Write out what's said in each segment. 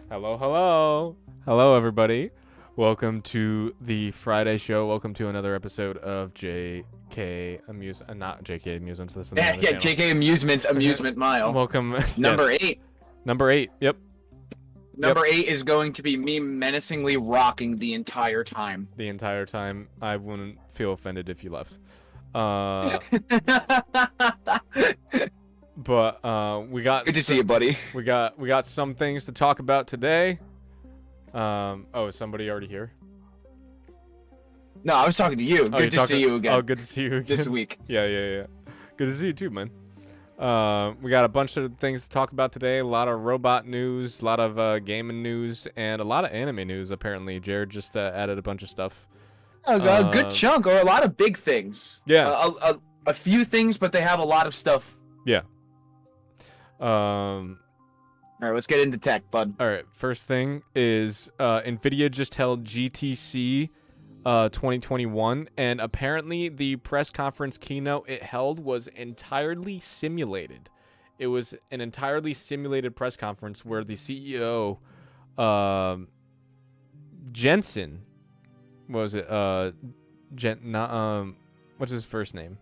Hello, hello. Hello, everybody. Welcome to the Friday show. Welcome to another episode of JK not JK Amusements. This is the name of the Yeah, channel. JK Amusements Amusement Mile. Welcome. Number yes. 8. Number 8. Yep. Number 8 is going to be me menacingly rocking the entire time. The entire time. I wouldn't feel offended if you left. But we got Good to see you, buddy. We got some things to talk about today. Oh, is somebody already here? No, I was talking to you. Good to see you again. Oh, good to see you again. This week. Yeah. Good to see you too, man. We got a bunch of things to talk about today. A lot of robot news, a lot of gaming news, and a lot of anime news, apparently. Jared just added a bunch of stuff. A good chunk, or a lot of big things. Yeah. A few things, but they have a lot of stuff. Yeah. All right, let's get into tech, bud. All right, first thing is NVIDIA just held GTC 2021, and apparently the press conference keynote it held was entirely simulated. It was an entirely simulated press conference where the CEO, Jensen, what was it? What's his first name?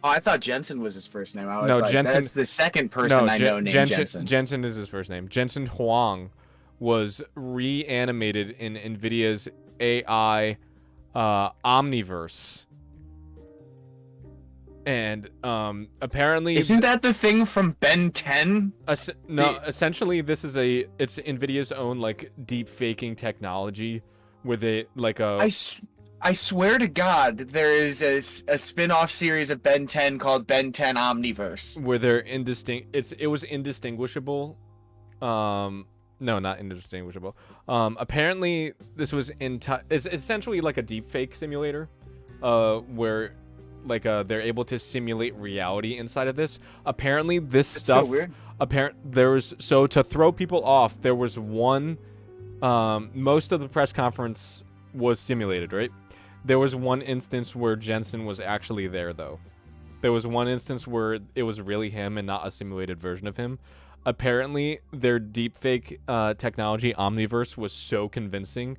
Oh, I thought Jensen was his first name. I was No, like, Jensen. that's the second person I know named Jensen. Jensen is his first name. Jensen Huang was reanimated in NVIDIA's AI Omniverse. And apparently Isn't that the thing from Ben 10? No, essentially this is it's NVIDIA's own like deep faking technology with it like a I swear to God, there is a spin-off series of Ben 10 called Ben 10 Omniverse. where they're it was indistinguishable. No, not indistinguishable. Apparently this was it's essentially like a deepfake simulator, where like they're able to simulate reality inside of this. Apparently this It's stuff. so weird. So to throw people off, there was one. Most of the press conference was simulated, right? There was one instance where Jensen was actually there, though. There was one instance where it was really him and not a simulated version of him. Apparently, their deepfake technology, Omniverse, was so convincing,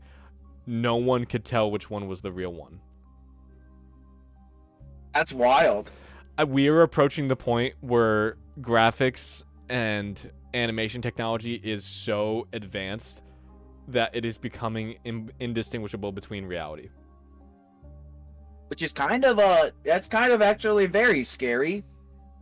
no one could tell which one was the real one. That's wild. We are approaching the point where graphics and animation technology is so advanced that it is becoming indistinguishable between reality. Which is that's kind of actually very scary.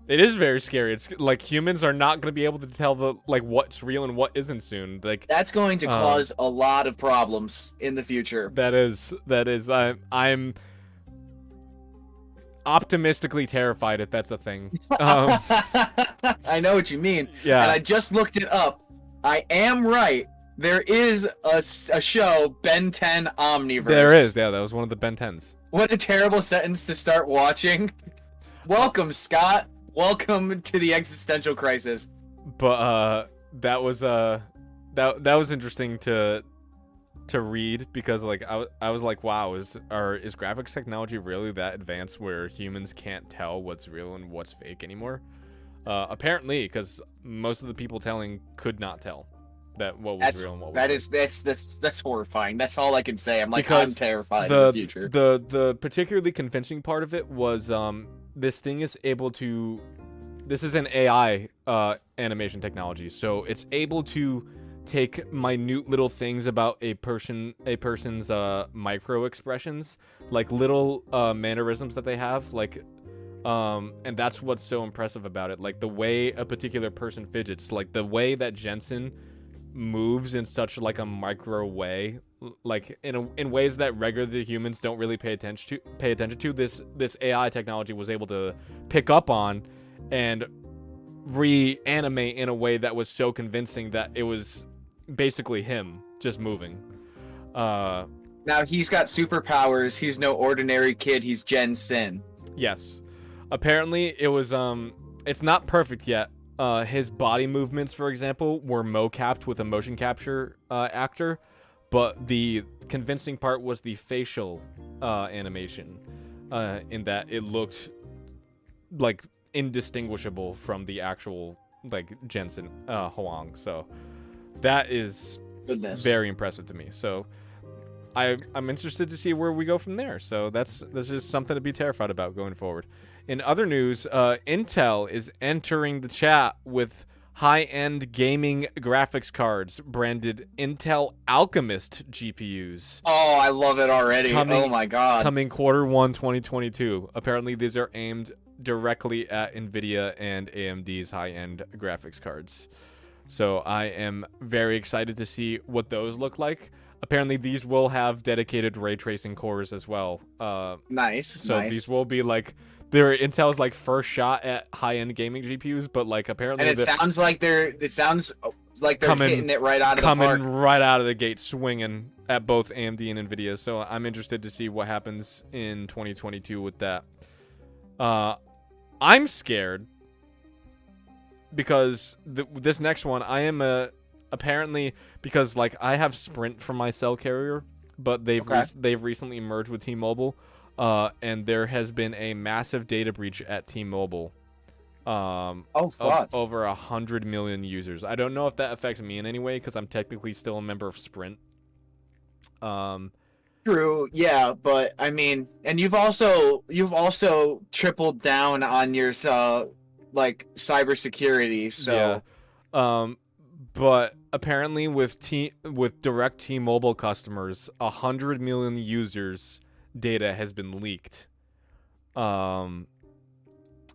It is very scary. It's like humans are not going to be able to tell what's real and what isn't soon. Like That's going to cause a lot of problems in the future. that is I'm optimistically terrified if that's a thing. I know what you mean. Yeah. And I just looked it up. I am right. There is a show, Ben 10 Omniverse. There is. Yeah, that was one of the Ben 10s. What a terrible sentence to start watching. Welcome, Scott. Welcome to the existential crisis. But that was interesting to read because like I was like, wow, is graphics technology really that advanced where humans can't tell what's real and what's fake anymore? Apparently, because most of the people telling could not tell that what was real and what was that's horrifying. That's all I can say. I'm like, because I'm terrified in the future. The particularly convincing part of it was this thing is able to. This is an AI animation technology, so it's able to take minute little things about a person's micro expressions, like little mannerisms that they have, like and that's what's so impressive about it. Like the way a particular person fidgets, like the way that Jensen moves in such like a micro way, like in ways that regular humans don't really pay attention to. This AI technology was able to pick up on and reanimate in a way that was so convincing that it was basically him just moving. Now he's got superpowers. He's no ordinary kid. He's Jensen. Yes. Apparently it was it's not perfect yet. His body movements, for example, were mo-capped with a motion capture actor, but the convincing part was the facial animation, in that it looked like indistinguishable from the actual like Jensen Huang. So That is Goodness. very impressive to me. So I'm interested to see where we go from there. So that's just something to be terrified about going forward. In other news, Intel is entering the chat with high-end gaming graphics cards branded Intel Alchemist GPUs. Oh, I love it already. Oh my god. Coming Q1 2022. Apparently these are aimed directly at Nvidia and AMD's high-end graphics cards. So I am very excited to see what those look like. Apparently these will have dedicated ray tracing cores as well. Nice. So nice. these will be like they're Intel's like first shot at high-end gaming GPUs, but like apparently And it sounds like they're Coming- hitting it right out of the coming park. right out of the gate swinging at both AMD and Nvidia. So I'm interested to see what happens in 2022 with that. I'm scared because this next one I am apparently because like I have Sprint for my cell carrier, but they've recently merged with T-Mobile, and there has been a massive data breach at T-Mobile. Oh Of fuck. over 100 million users. I don't know if that affects me in any way because I'm technically still a member of Sprint. True, yeah, but I mean, and you've also tripled down on your like cybersecurity, so Yeah. But apparently with direct T-Mobile customers, 100 million users' data has been leaked.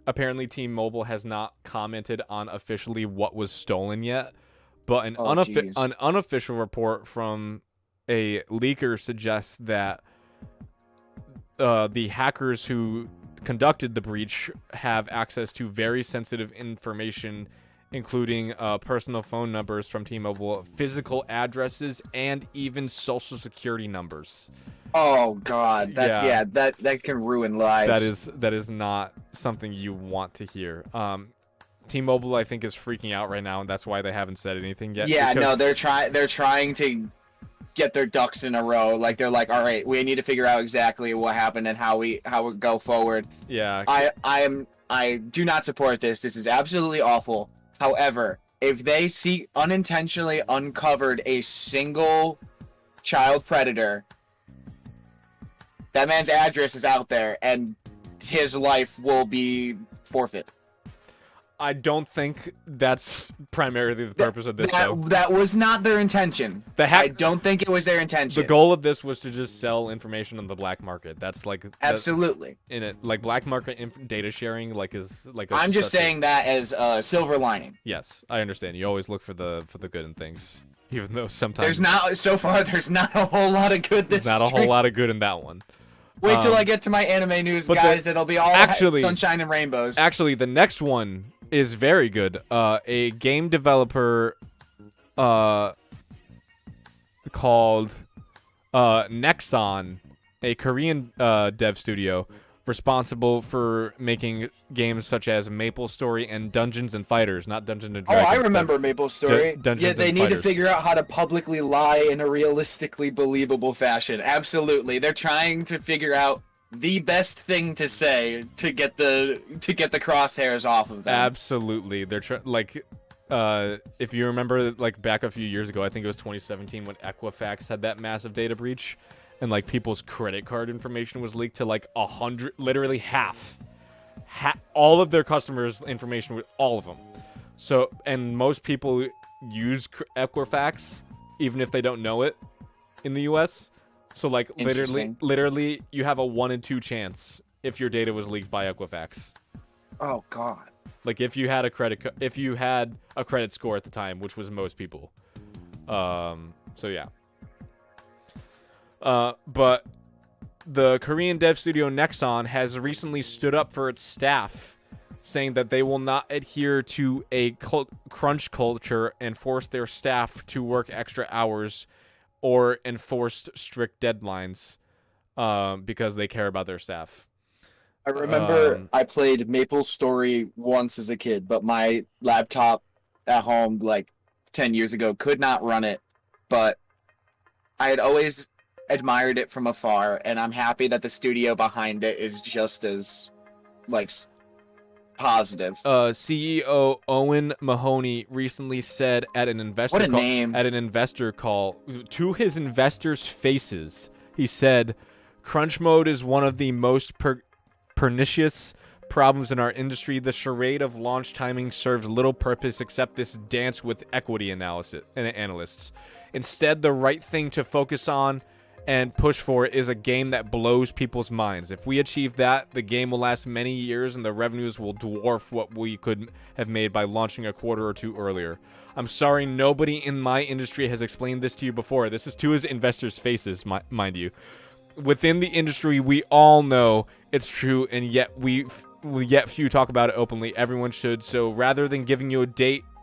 Apparently T-Mobile has not commented on officially what was stolen yet, but an unofficial report from a leaker suggests that the hackers who conducted the breach have access to very sensitive information, including personal phone numbers from T-Mobile, physical addresses, and even social security numbers. Oh god, that can ruin lives. That is not something you want to hear. T-Mobile, I think, is freaking out right now, and that's why they haven't said anything yet. Yeah, no, they're trying to get their ducks in a row. Like they're like, all right, we need to figure out exactly what happened and how we go forward. Yeah. I do not support this. This is absolutely awful. However, if they unintentionally uncovered a single child predator, that man's address is out there and his life will be forfeit. I don't think that's primarily the purpose of this, though. That was not their intention. I don't think it was their intention. The goal of this was to just sell information on the black market. That's like absolutely in it. Like black market data sharing, like is like. I'm just saying that as a silver lining. Yes, I understand. You always look for the good in things, even though sometimes there's not a whole lot of good. Not a whole lot of good in that one. Wait till I get to my anime news, guys. It'll be all sunshine and rainbows. Actually, the next one is very good. A game developer called Nexon, a Korean dev studio responsible for making games such as Maple Story and Dungeons and Fighters, not Dungeons and Dragons. Oh, I remember Maple Story. Yeah, they need to figure out how to publicly lie in a realistically believable fashion. Absolutely. They're trying to figure out the best thing to say to get the crosshairs off of them. Absolutely. They're if you remember, like back a few years ago, I think it was 2017 when Equifax had that massive data breach, and like people's credit card information was leaked to like 100, literally half all of their customers' information, with all of them. So, and most people use Equifax even if they don't know it in the US. So like literally you have a 1 in 2 chance if your data was leaked by Equifax. Oh god. Like if you had a credit score at the time, which was most people. So yeah. But the Korean dev studio Nexon has recently stood up for its staff, saying that they will not adhere to a crunch culture and force their staff to work extra hours or enforce strict deadlines because they care about their staff. I remember I played Maple Story once as a kid, but my laptop at home like 10 years ago could not run it, but I had always admired it from afar, and I'm happy that the studio behind it is just as like positive. CEO Owen Mahoney recently said at an investor What a name. at an investor call to his investors' faces. He said, "Crunch mode is one of the most pernicious problems in our industry. The charade of launch timing serves little purpose except this dance with equity analysts. Instead, the right thing to focus on and push for is a game that blows people's minds. If we achieve that, the game will last many years and the revenues will dwarf what we could have made by launching a quarter or two earlier. I'm sorry, nobody in my industry has explained this to you before." This is to his investors' faces, mind you. "Within the industry, we all know it's true, and yet yet few talk about it openly. Everyone should. So rather than giving you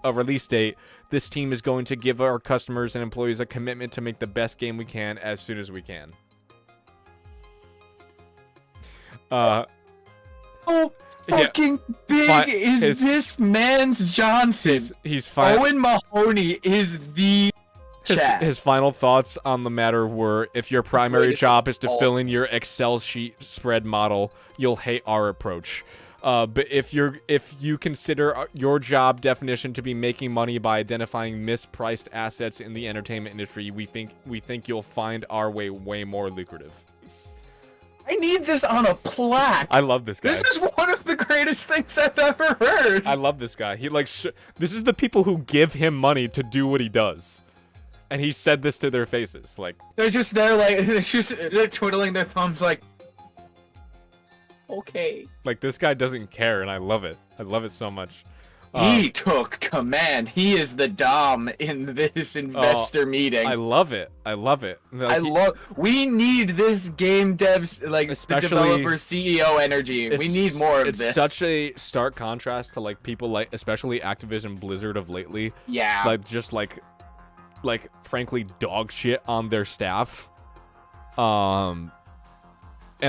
a release date, this team is going to give our customers and employees a commitment to make the best game we can as soon as we can." Fucking big is this man's Johnson. He's fine. Owen Mahoney is the chat. His final thoughts on the matter were, "If your primary job is to fill in your Excel sheet spread model, you'll hate our approach. But if you consider your job definition to be making money by identifying mispriced assets in the entertainment industry, we think you'll find our way more lucrative." I need this on a plaque. I love this guy. This is one of the greatest things I've ever heard. I love this guy. This is the people who give him money to do what he does. And he said this to their faces, like they're just there, like they're twiddling their thumbs, like, okay. Like, this guy doesn't care, and I love it. I love it so much. He took command. He is the dom in this investor meeting. I love it. I love it. Like, we need this game devs, like, the developer CEO energy. We need more of this. It's such a stark contrast to, like, people like, especially Activision Blizzard of lately. Yeah. Like, just like frankly dog shit on their staff. And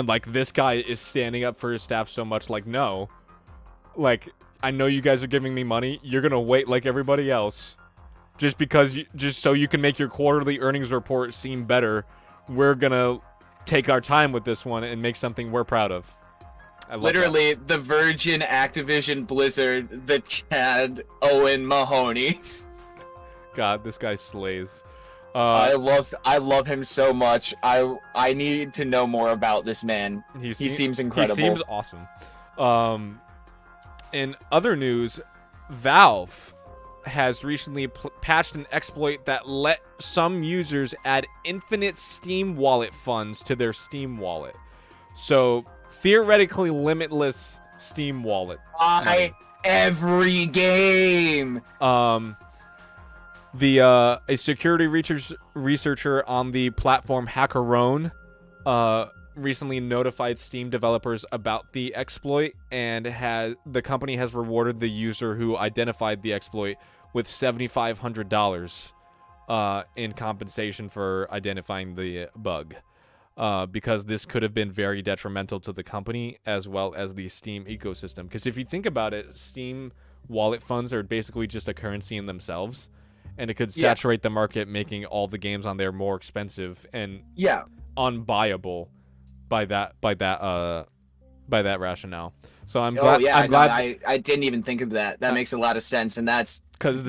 like, this guy is standing up for his staff so much, like, no. Like, I know you guys are giving me money. You're gonna wait like everybody else, just so you can make your quarterly earnings report seem better. We're gonna take our time with this one and make something we're proud of. I love Literally, the Virgin Activision Blizzard, the Chad Owen Mahoney. God, this guy slays. I love him so much. I need to know more about this man. He seems incredible. He seems awesome. In other news, Valve has recently patched an exploit that let some users add infinite Steam wallet funds to their Steam wallet. So, theoretically limitless Steam wallet. Buy every game. A security researcher on the platform Hackerone recently notified Steam developers about the exploit, and the company has rewarded the user who identified the exploit with $7,500 in compensation for identifying the bug, because this could have been very detrimental to the company as well as the Steam ecosystem. Because if you think about it, Steam wallet funds are basically just a currency in themselves, and it could saturate the market, making all the games on there more expensive and unbuyable by that rationale. So I'm glad. I didn't even think of that. That makes a lot of sense, and that's because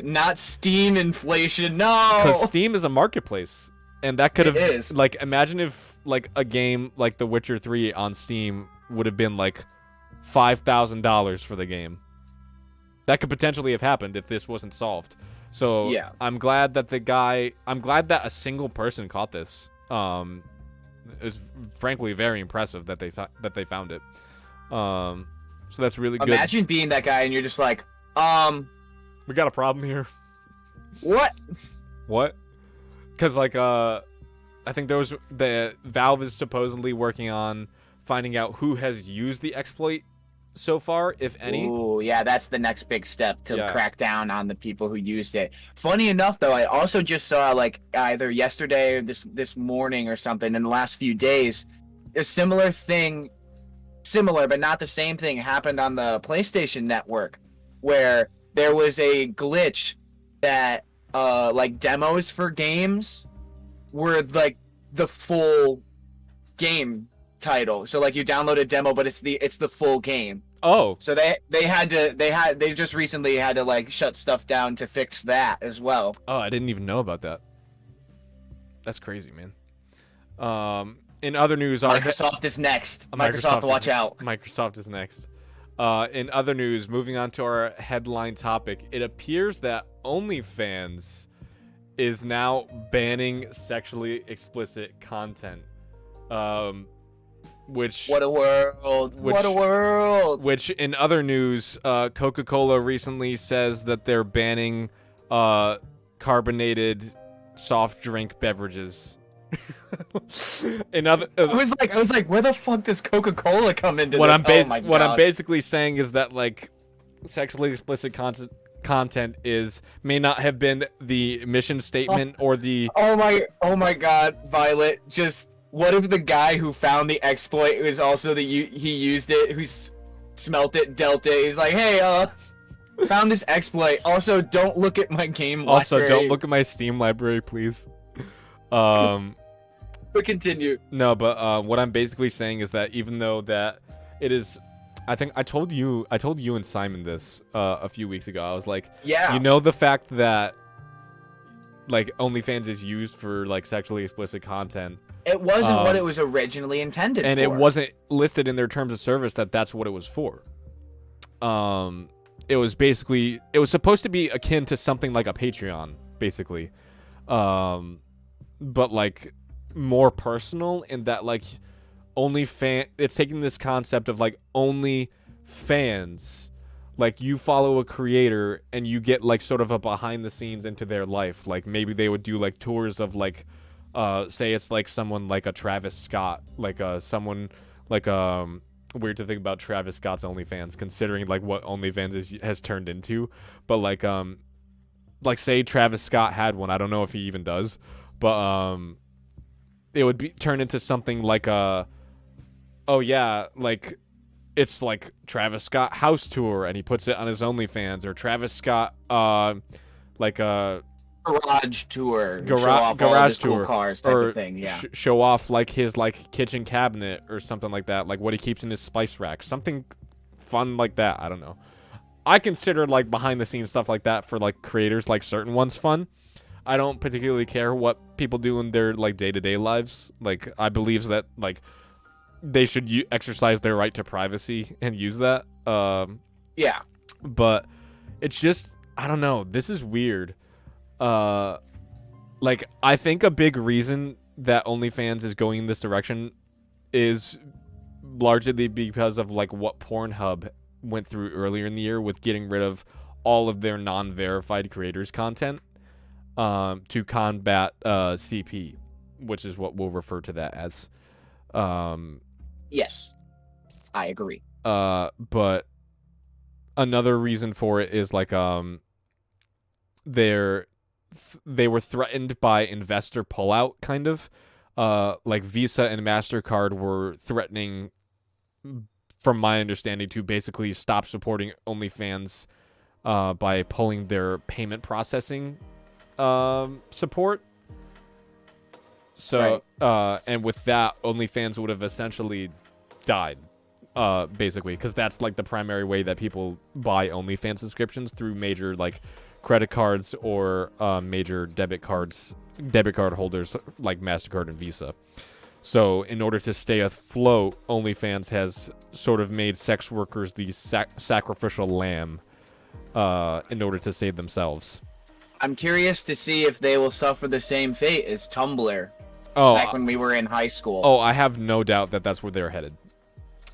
not Steam inflation. No, because Steam is a marketplace, and that could have like, imagine if like a game like The Witcher 3 on Steam would have been like $5,000 for the game. That could potentially have happened if this wasn't solved. So I'm glad that a single person caught this. It was frankly very impressive that they found it. So that's really good. Imagine being that guy and you're just like, we got a problem here. What? Because like I think the Valve is supposedly working on finding out who has used the exploit so far, if any. Ooh, yeah, that's the next big step to crack down on the people who used it. Funny enough, though, I also just saw, like, either yesterday or this morning or something, in the last few days, a similar but not the same thing, happened on the PlayStation Network, where there was a glitch that, like, demos for games were, like, the full game title. So like, you download a demo, but it's the full game. Oh. So they just recently had to like shut stuff down to fix that as well. Oh, I didn't even know about that. That's crazy, man. In other news, Microsoft is next. Microsoft, watch out. Microsoft is next. In other news, moving on to our headline topic, it appears that OnlyFans is now banning sexually explicit content. Which what a world! What a world! Which in other news, Coca-Cola recently says that they're banning carbonated soft drink beverages. I was like, where the fuck does Coca-Cola come into what this? What I'm basically saying is that like sexually explicit content may not have been the mission statement or the oh my god, Violet, just what if the guy who found the exploit was also he used it, who smelt it, dealt it, he's like, hey, found this exploit, also don't look at my game library. Also don't look at my Steam library, please. But continue. No, but what I'm basically saying is that even though that it is, I think I told you and Simon this a few weeks ago. I was like, yeah, you know, the fact that like OnlyFans is used for like sexually explicit content. It wasn't what it was originally intended and for. it wasn't listed in their terms of service that that's what it was for. It was supposed to be akin to something like a Patreon, basically, but like more personal in that like it's taking this concept of like only fans, like you follow a creator and you get like sort of a behind the scenes into their life. Like maybe they would do like tours of like say it's like someone like a Travis Scott, like someone like weird to think about Travis Scott's OnlyFans considering like what OnlyFans has turned into, but like say Travis Scott had one. I don't know if he even does, but it would be turn into something like like it's like Travis Scott house tour and he puts it on his OnlyFans, or Travis Scott like a garage tour, garage tour, cool cars type of thing, yeah. Show off like his like kitchen cabinet or something like that, like what he keeps in his spice rack, something fun like that. I don't know. I consider like behind the scenes stuff like that for like creators, like certain ones, fun. I don't particularly care what people do in their like day-to-day lives. Like I believe that like they should exercise their right to privacy and use that. Yeah. But it's just, I don't know. This is weird. Like I think a big reason that OnlyFans is going in this direction is largely because of like what Pornhub went through earlier in the year with getting rid of all of their non-verified creators content. To combat CP, which is what we'll refer to that as. Yes, I agree. But another reason for it is like they were threatened by investor pullout, kind of. Like Visa and MasterCard were threatening, from my understanding, to basically stop supporting OnlyFans by pulling their payment processing support. So right. And with that, OnlyFans would have essentially died, basically, because that's like the primary way that people buy OnlyFans subscriptions, through major like credit cards or major debit card holders like MasterCard and Visa. So in order to stay afloat, OnlyFans has sort of made sex workers the sacrificial lamb in order to save themselves. I'm curious to see if they will suffer the same fate as Tumblr back when we were in high school. Oh, I have no doubt that that's where they're headed.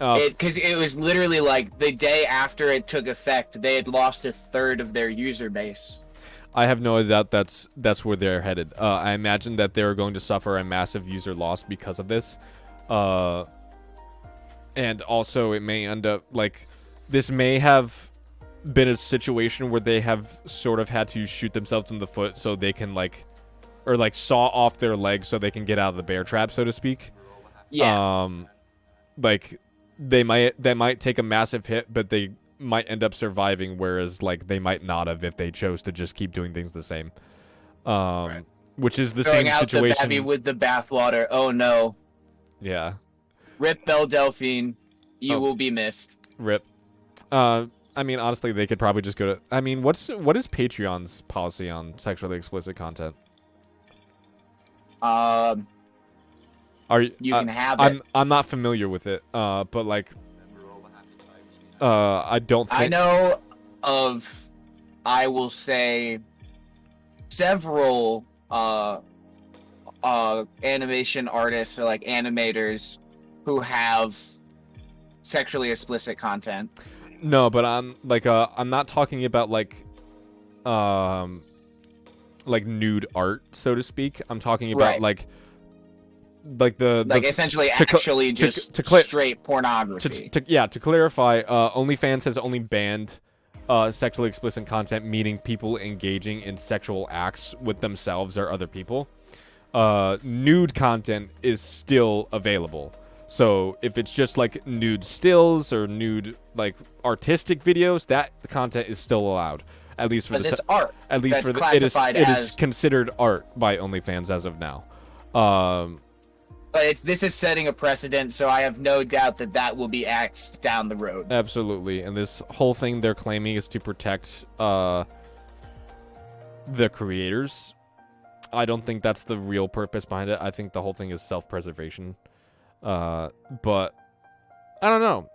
Because it was literally like the day after it took effect, they had lost a third of their user base. I have no doubt that's where they're headed. I imagine that they're going to suffer a massive user loss because of this. And also it may end up like, this may have been a situation where they have sort of had to shoot themselves in the foot so they can like, or like saw off their legs so they can get out of the bear trap, so to speak. Yeah. Like that might take a massive hit, but they might end up surviving, whereas like they might not have if they chose to just keep doing things the same. Right. Which is the Throwing same out situation. The baby with the bathwater. Oh no. Yeah. Rip Belle Delphine. You will be missed. Rip. I mean, honestly, they could probably just go to. I mean, what is Patreon's policy on sexually explicit content? Are you can have it. I'm not familiar with it. But like, I don't think I know of. I will say several animation artists or like animators who have sexually explicit content. No, but I'm not talking about like nude art, so to speak. I'm talking about like essentially actually just straight pornography. To clarify, OnlyFans has only banned sexually explicit content, meaning people engaging in sexual acts with themselves or other people. Nude content is still available. So if it's just like nude stills or nude like artistic videos, that content is still allowed. At least for it's art. At least That's for it is considered art by OnlyFans as of now. But this is setting a precedent, so I have no doubt that will be axed down the road. Absolutely, and this whole thing they're claiming is to protect the creators. I don't think that's the real purpose behind it. I think the whole thing is self-preservation. But I don't know.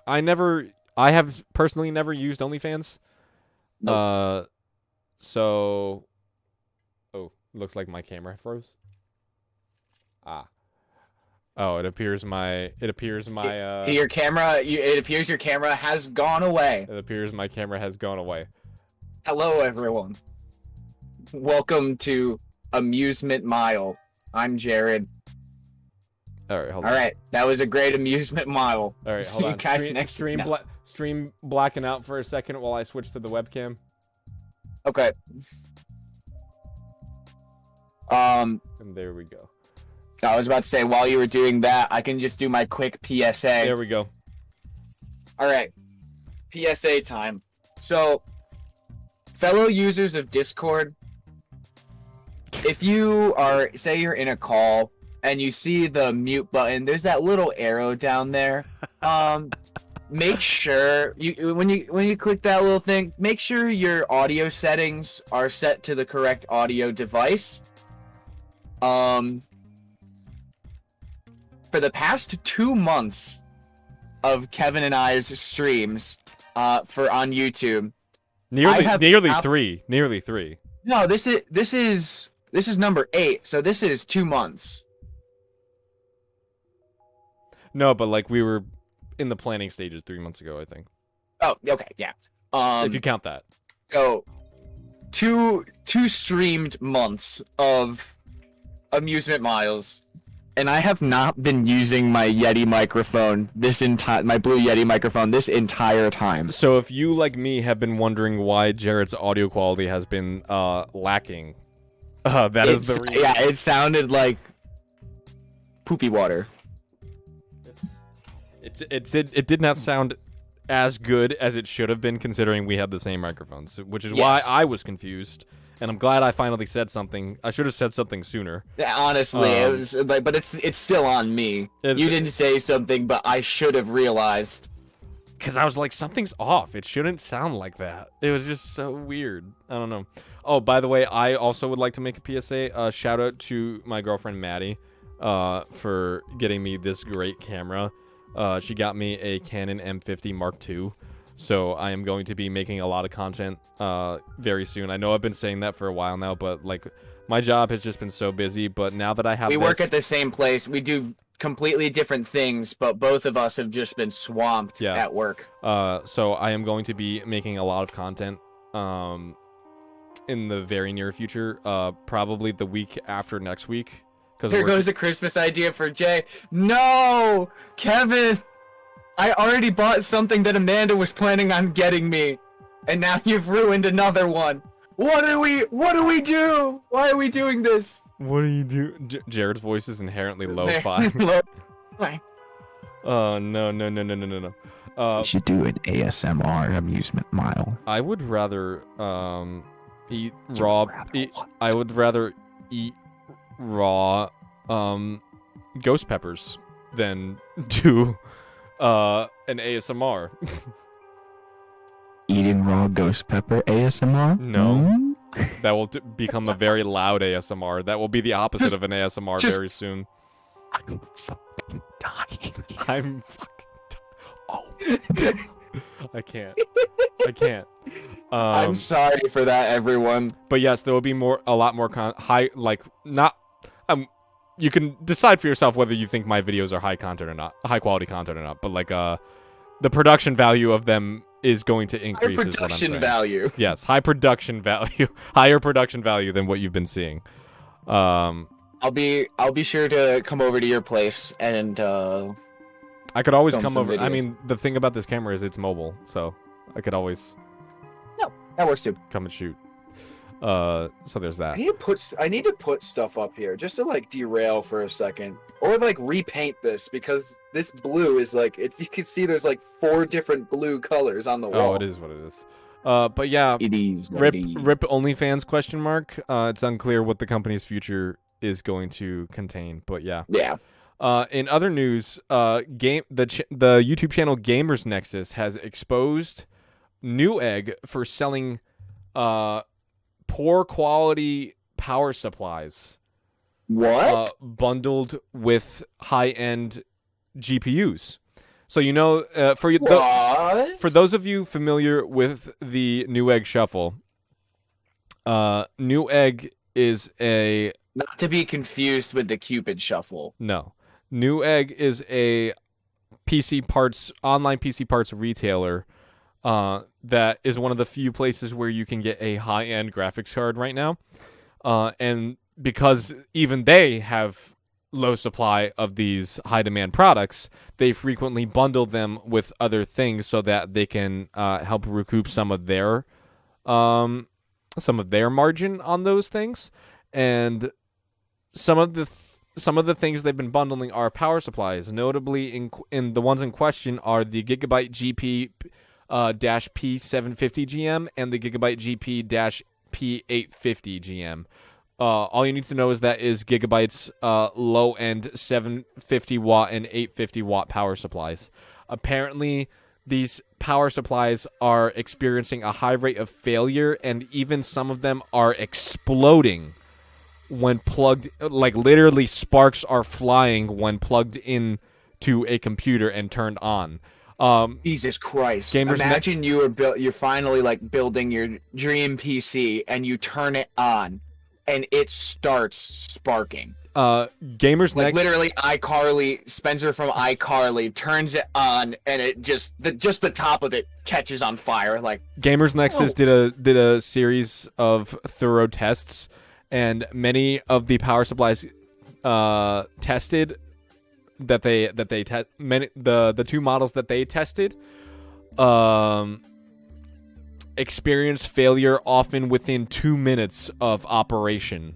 I have personally never used OnlyFans. Nope. So, looks like my camera froze. Oh, it appears your camera. It appears your camera has gone away. It appears my camera has gone away. Hello, everyone. Welcome to Amusement Mile. I'm Jared. All right, hold on. All right, that was a great Amusement Mile. All right, hold on. Guys, stream blacking out for a second while I switch to the webcam. Okay. And there we go. I was about to say, while you were doing that, I can just do my quick PSA. There we go. All right. PSA time. So, fellow users of Discord, if you are, say you're in a call and you see the mute button, there's that little arrow down there. Make sure when you click that little thing, make sure your audio settings are set to the correct audio device. For the past 2 months of Kevin and I's streams on YouTube, nearly three. No, this is number 8, so this is 2 months. No, but like we were in the planning stages 3 months ago, I think. Oh, okay, yeah. If you count that. So, two streamed months of Amusement Miles. And I have not been using my Yeti microphone my Blue Yeti microphone this entire time. So if you, like me, have been wondering why Jared's audio quality has been lacking, that is the reason. Yeah, it sounded like poopy water. It did not sound as good as it should have been, considering we had the same microphones, which is why I was confused. And I'm glad I finally said something. I should have said something sooner. Yeah, honestly, it was, but it's still on me. You didn't say something, but I should have realized. Because I was like, something's off. It shouldn't sound like that. It was just so weird. I don't know. Oh, by the way, I also would like to make a PSA. Shout out to my girlfriend, Maddie, for getting me this great camera. She got me a Canon M50 Mark II. So I am going to be making a lot of content very soon. I know I've been saying that for a while now, but like my job has just been so busy. But now that I have, we work at the same place. We do completely different things, but both of us have just been swamped at work. So I am going to be making a lot of content in the very near future. Probably the week after next week. Here goes a Christmas idea for Jay. No, Kevin. I already bought something that Amanda was planning on getting me, and now you've ruined another one. What do we do? Why are we doing this? What do you do? Jared's voice is inherently lo-fi. Oh, no. We should do an ASMR Amusement Mile. I would rather eat raw. I would rather eat raw ghost peppers than do an ASMR. raw ghost pepper ASMR? No. That will become a very loud ASMR. That will be the opposite of an ASMR very soon. I'm fucking dying. I'm fucking Oh. I can't. I can't. I'm sorry for that, everyone. But yes, there will be a lot more you can decide for yourself whether you think my videos are high quality content or not. But like the production value of them is going to increase. High production value. Yes, high production value, higher production value than what you've been seeing. I'll be sure to come over to your place and I could always come over. videos. I mean, the thing about this camera is it's mobile, so I could always that works too. come and shoot. So there's that. I need to put stuff up here just to like derail for a second, or like repaint this because this blue is like you can see there's like 4 different blue colors on the wall. Oh, it is what it is. But yeah, it is. Rip OnlyFans question mark. It's unclear what the company's future is going to contain, but yeah. Yeah. In other news, the YouTube channel Gamers Nexus has exposed Newegg for selling poor quality power supplies. What? Bundled with high-end GPUs. So for those of you familiar with the Newegg Shuffle, Newegg is a not to be confused with the Cupid Shuffle. No. Newegg is a online PC parts retailer that is one of the few places where you can get a high-end graphics card right now. And because even they have low supply of these high-demand products, they frequently bundle them with other things so that they can help recoup some of their margin on those things. And some of the things they've been bundling are power supplies. Notably, in the ones in question are the Gigabyte GP P750 GM and the Gigabyte GP P850 GM. All you need to know is that is Gigabyte's low-end 750 watt and 850 watt power supplies. Apparently, these power supplies are experiencing a high rate of failure, and even some of them are exploding when plugged. Like literally, sparks are flying when plugged in to a computer and turned on. Jesus Christ! Imagine you're finally like building your dream PC, and you turn it on, and it starts sparking. Gamers like Next, literally, Spencer from iCarly turns it on, and it just the top of it catches on fire. Like Gamers Nexus did a series of thorough tests, and many of the power supplies tested. The 2 models that they tested experienced failure often within 2 minutes of operation.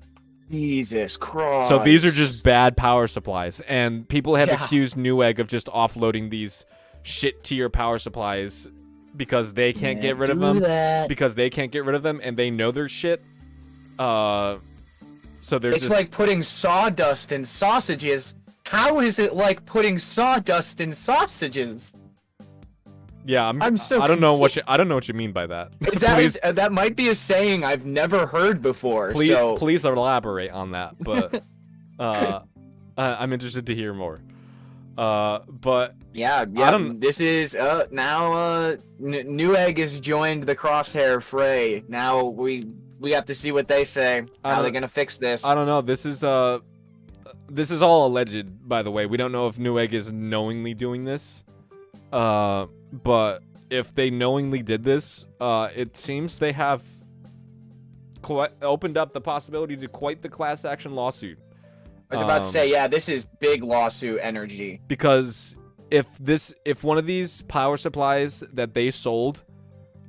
Jesus Christ. So these are just bad power supplies, and people have accused Newegg of just offloading these shit tier power supplies because they can't get rid of them. Because they can't get rid of them, and they know they're shit. So it's like putting sawdust in sausages. How is it like putting sawdust in sausages? Yeah, I'm so I don't know what you mean by that. Is that that might be a saying I've never heard before. Please elaborate on that. But I'm interested to hear more. But yeah. This is now Newegg has joined the Crosshair fray. Now we have to see what they say. How they're gonna fix this? I don't know. This is all alleged, by the way. We don't know if Newegg is knowingly doing this. But if they knowingly did this, it seems they have opened up the possibility to quite the class action lawsuit. I was about to say, yeah, this is big lawsuit energy. Because if one of these power supplies that they sold,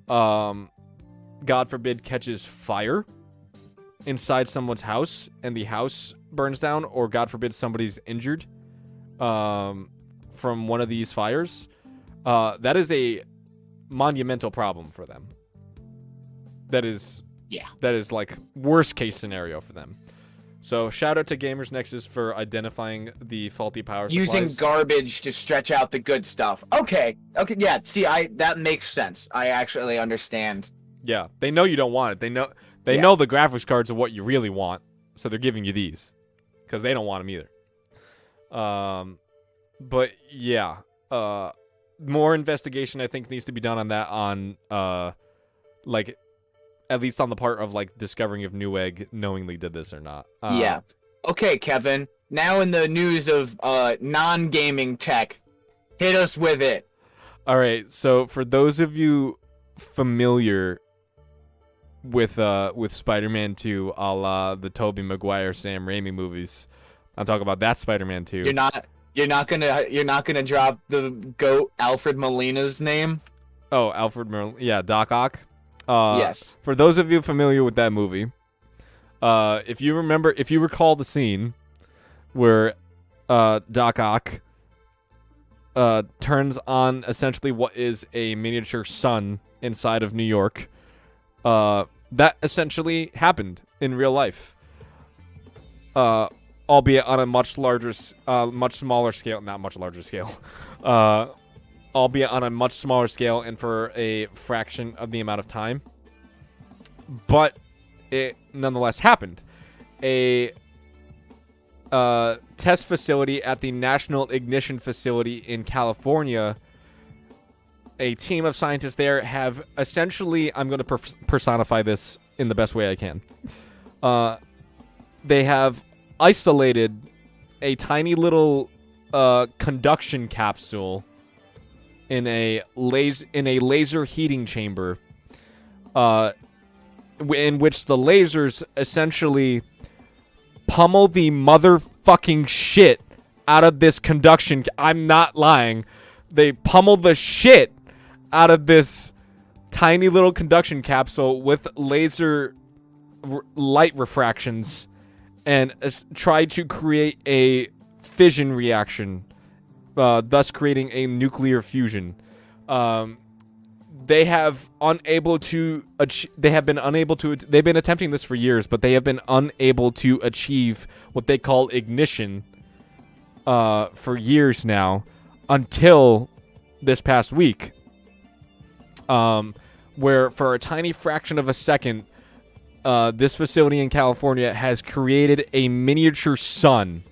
God forbid, catches fire inside someone's house and the house burns down, or God forbid somebody's injured from one of these fires, that is a monumental problem for them. That is like worst case scenario for them. So shout out to Gamers Nexus for identifying the faulty power supplies. Using garbage to stretch out the good stuff. Okay, yeah. See, that makes sense. I actually understand. Yeah, they know you don't want it. They know the graphics cards are what you really want, so they're giving you these because they don't want them either. But yeah, more investigation I think needs to be done on that. Like, at least on the part of like discovering if Newegg knowingly did this or not. Yeah. Okay, Kevin. Now in the news of non-gaming tech, hit us with it. All right. So for those of you familiar with Spider-Man 2, a la the Tobey Maguire, Sam Raimi movies, I'm talking about that Spider-Man 2. You're not gonna drop the GOAT Alfred Molina's name. Oh, Alfred Molina. Yeah, Doc Ock. Yes. For those of you familiar with that movie, if you recall the scene where Doc Ock turns on essentially what is a miniature sun inside of New York, that essentially happened in real life. Albeit on a much smaller scale, not much larger scale. Albeit on a much smaller scale and for a fraction of the amount of time. But it nonetheless happened. A test facility at the National Ignition Facility in California, a team of scientists there have essentially, I'm going to personify this in the best way I can. They have isolated a tiny little conduction capsule in a laser heating chamber, in which the lasers essentially pummel the motherfucking shit out of this conduction. I'm not lying. They pummel the shit out of this tiny little conduction capsule with laser light refractions and try to create a fission reaction, thus creating a nuclear fusion. They've been attempting this for years, but they have been unable to achieve what they call ignition for years now, until this past week, where for a tiny fraction of a second, this facility in California has created a miniature sun.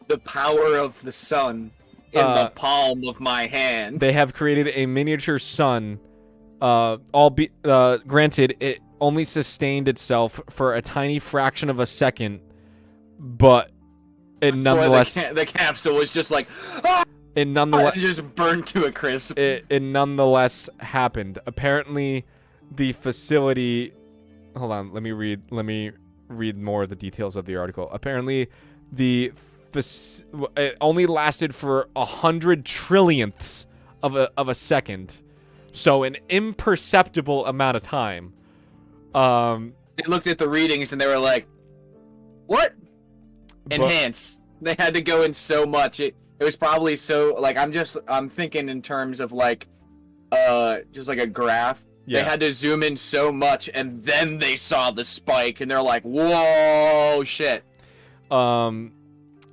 The power of the sun in the palm of my hand. They have created a miniature sun. Granted, it only sustained itself for a tiny fraction of a second, but it nonetheless the capsule was just like, it nonetheless just burned to a crisp. It nonetheless happened. Apparently, the facility. Hold on, let me read more of the details of the article. Apparently, it only lasted for 100 trillionths of a second, so an imperceptible amount of time. They looked at the readings and they were like, "What? Enhance." They had to go in so much. It was probably so like I'm thinking in terms of like just like a graph. Yeah. They had to zoom in so much, and then they saw the spike, and they're like, "Whoa, shit!"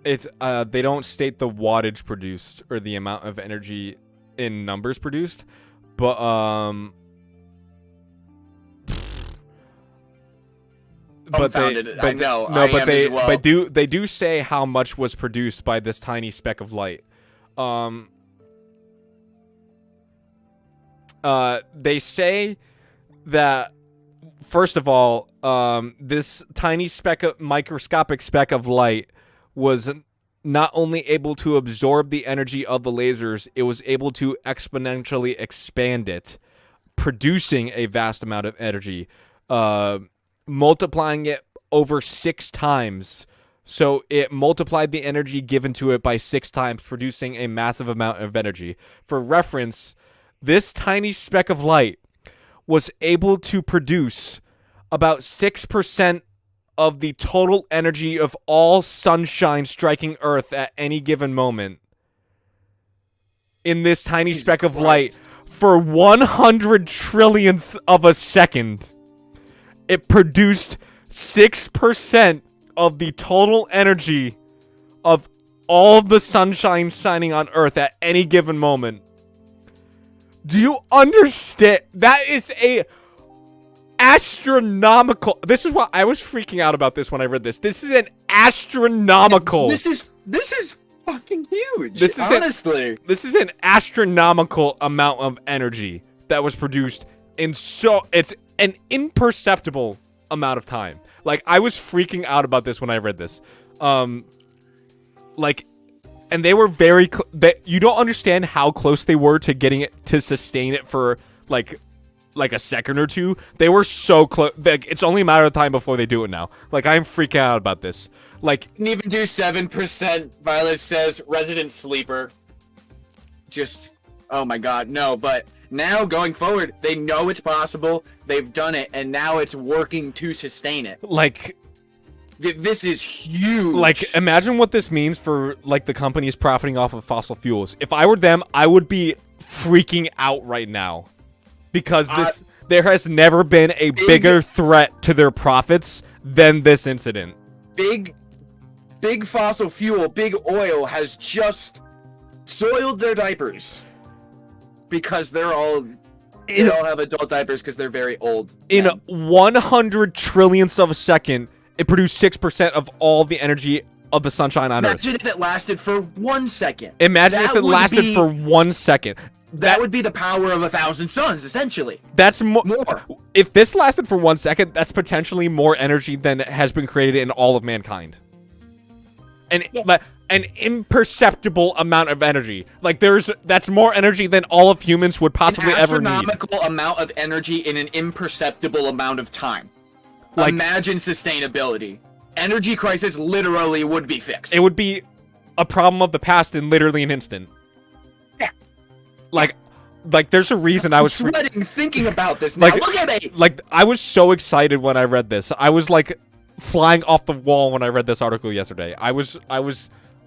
It's they don't state the wattage produced or the amount of energy in numbers produced, but they do say how much was produced by this tiny speck of light. They say that, first of all, this tiny microscopic speck of light was not only able to absorb the energy of the lasers, it was able to exponentially expand it, producing a vast amount of energy, multiplying it over 6 times. So it multiplied the energy given to it by 6 times, producing a massive amount of energy. For reference, this tiny speck of light was able to produce about 6% of the total energy of all sunshine striking Earth at any given moment. In this tiny speck of light, for 100 trillionths of a second, it produced 6% of the total energy of all the sunshine shining on Earth at any given moment. Do you understand? That is a astronomical. This is why I was freaking out about this when I read this. This is an astronomical. This is fucking huge. This is honestly. This is an astronomical amount of energy that was produced in it's an imperceptible amount of time. Like, I was freaking out about this when I read this. Like, and they were very you don't understand how close they were to getting it to sustain it for like a second or two. They were so close. Like, it's only a matter of time before they do it now. Like, I'm freaking out about this. Like, Didn't even do 7%. Violet says resident sleeper. Just, oh my god, no. But now going forward, they know it's possible. They've done it, and now it's working to sustain it. like, This is huge. like, imagine what this means for like the companies profiting off of fossil fuels. If I were them, I would be freaking out right now, because there has never been a bigger threat to their profits than this incident. Big fossil fuel, big oil has just soiled their diapers because they all have adult diapers because they're very old. In 100 trillionths of a second, it produced 6% of all the energy of the sunshine on Earth. Imagine if it lasted for 1 second. Imagine if it lasted for 1 second. That would be the power of 1,000 suns, essentially. That's more. If this lasted for 1 second, that's potentially more energy than has been created in all of mankind. An imperceptible amount of energy. Like, that's more energy than all of humans would possibly ever need. An astronomical amount of energy in an imperceptible amount of time. Like, imagine sustainability. Energy crisis literally would be fixed. It would be a problem of the past in literally an instant. Yeah. Like, there's a reason I was sweating thinking about this now. Look at me! Like, I was so excited when I read this. I was, like, flying off the wall when I read this article yesterday. I was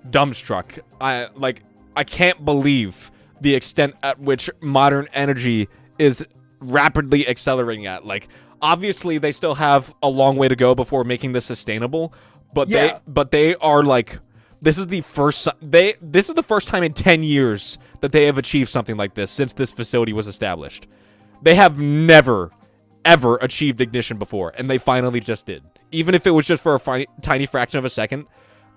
dumbstruck. I can't believe the extent at which modern energy is rapidly accelerating at. Like, obviously they still have a long way to go before making this sustainable, but they are like, this is the first time in 10 years that they have achieved something like this since this facility was established. They have never ever achieved ignition before, and they finally just did. Even if it was just for a tiny fraction of a second,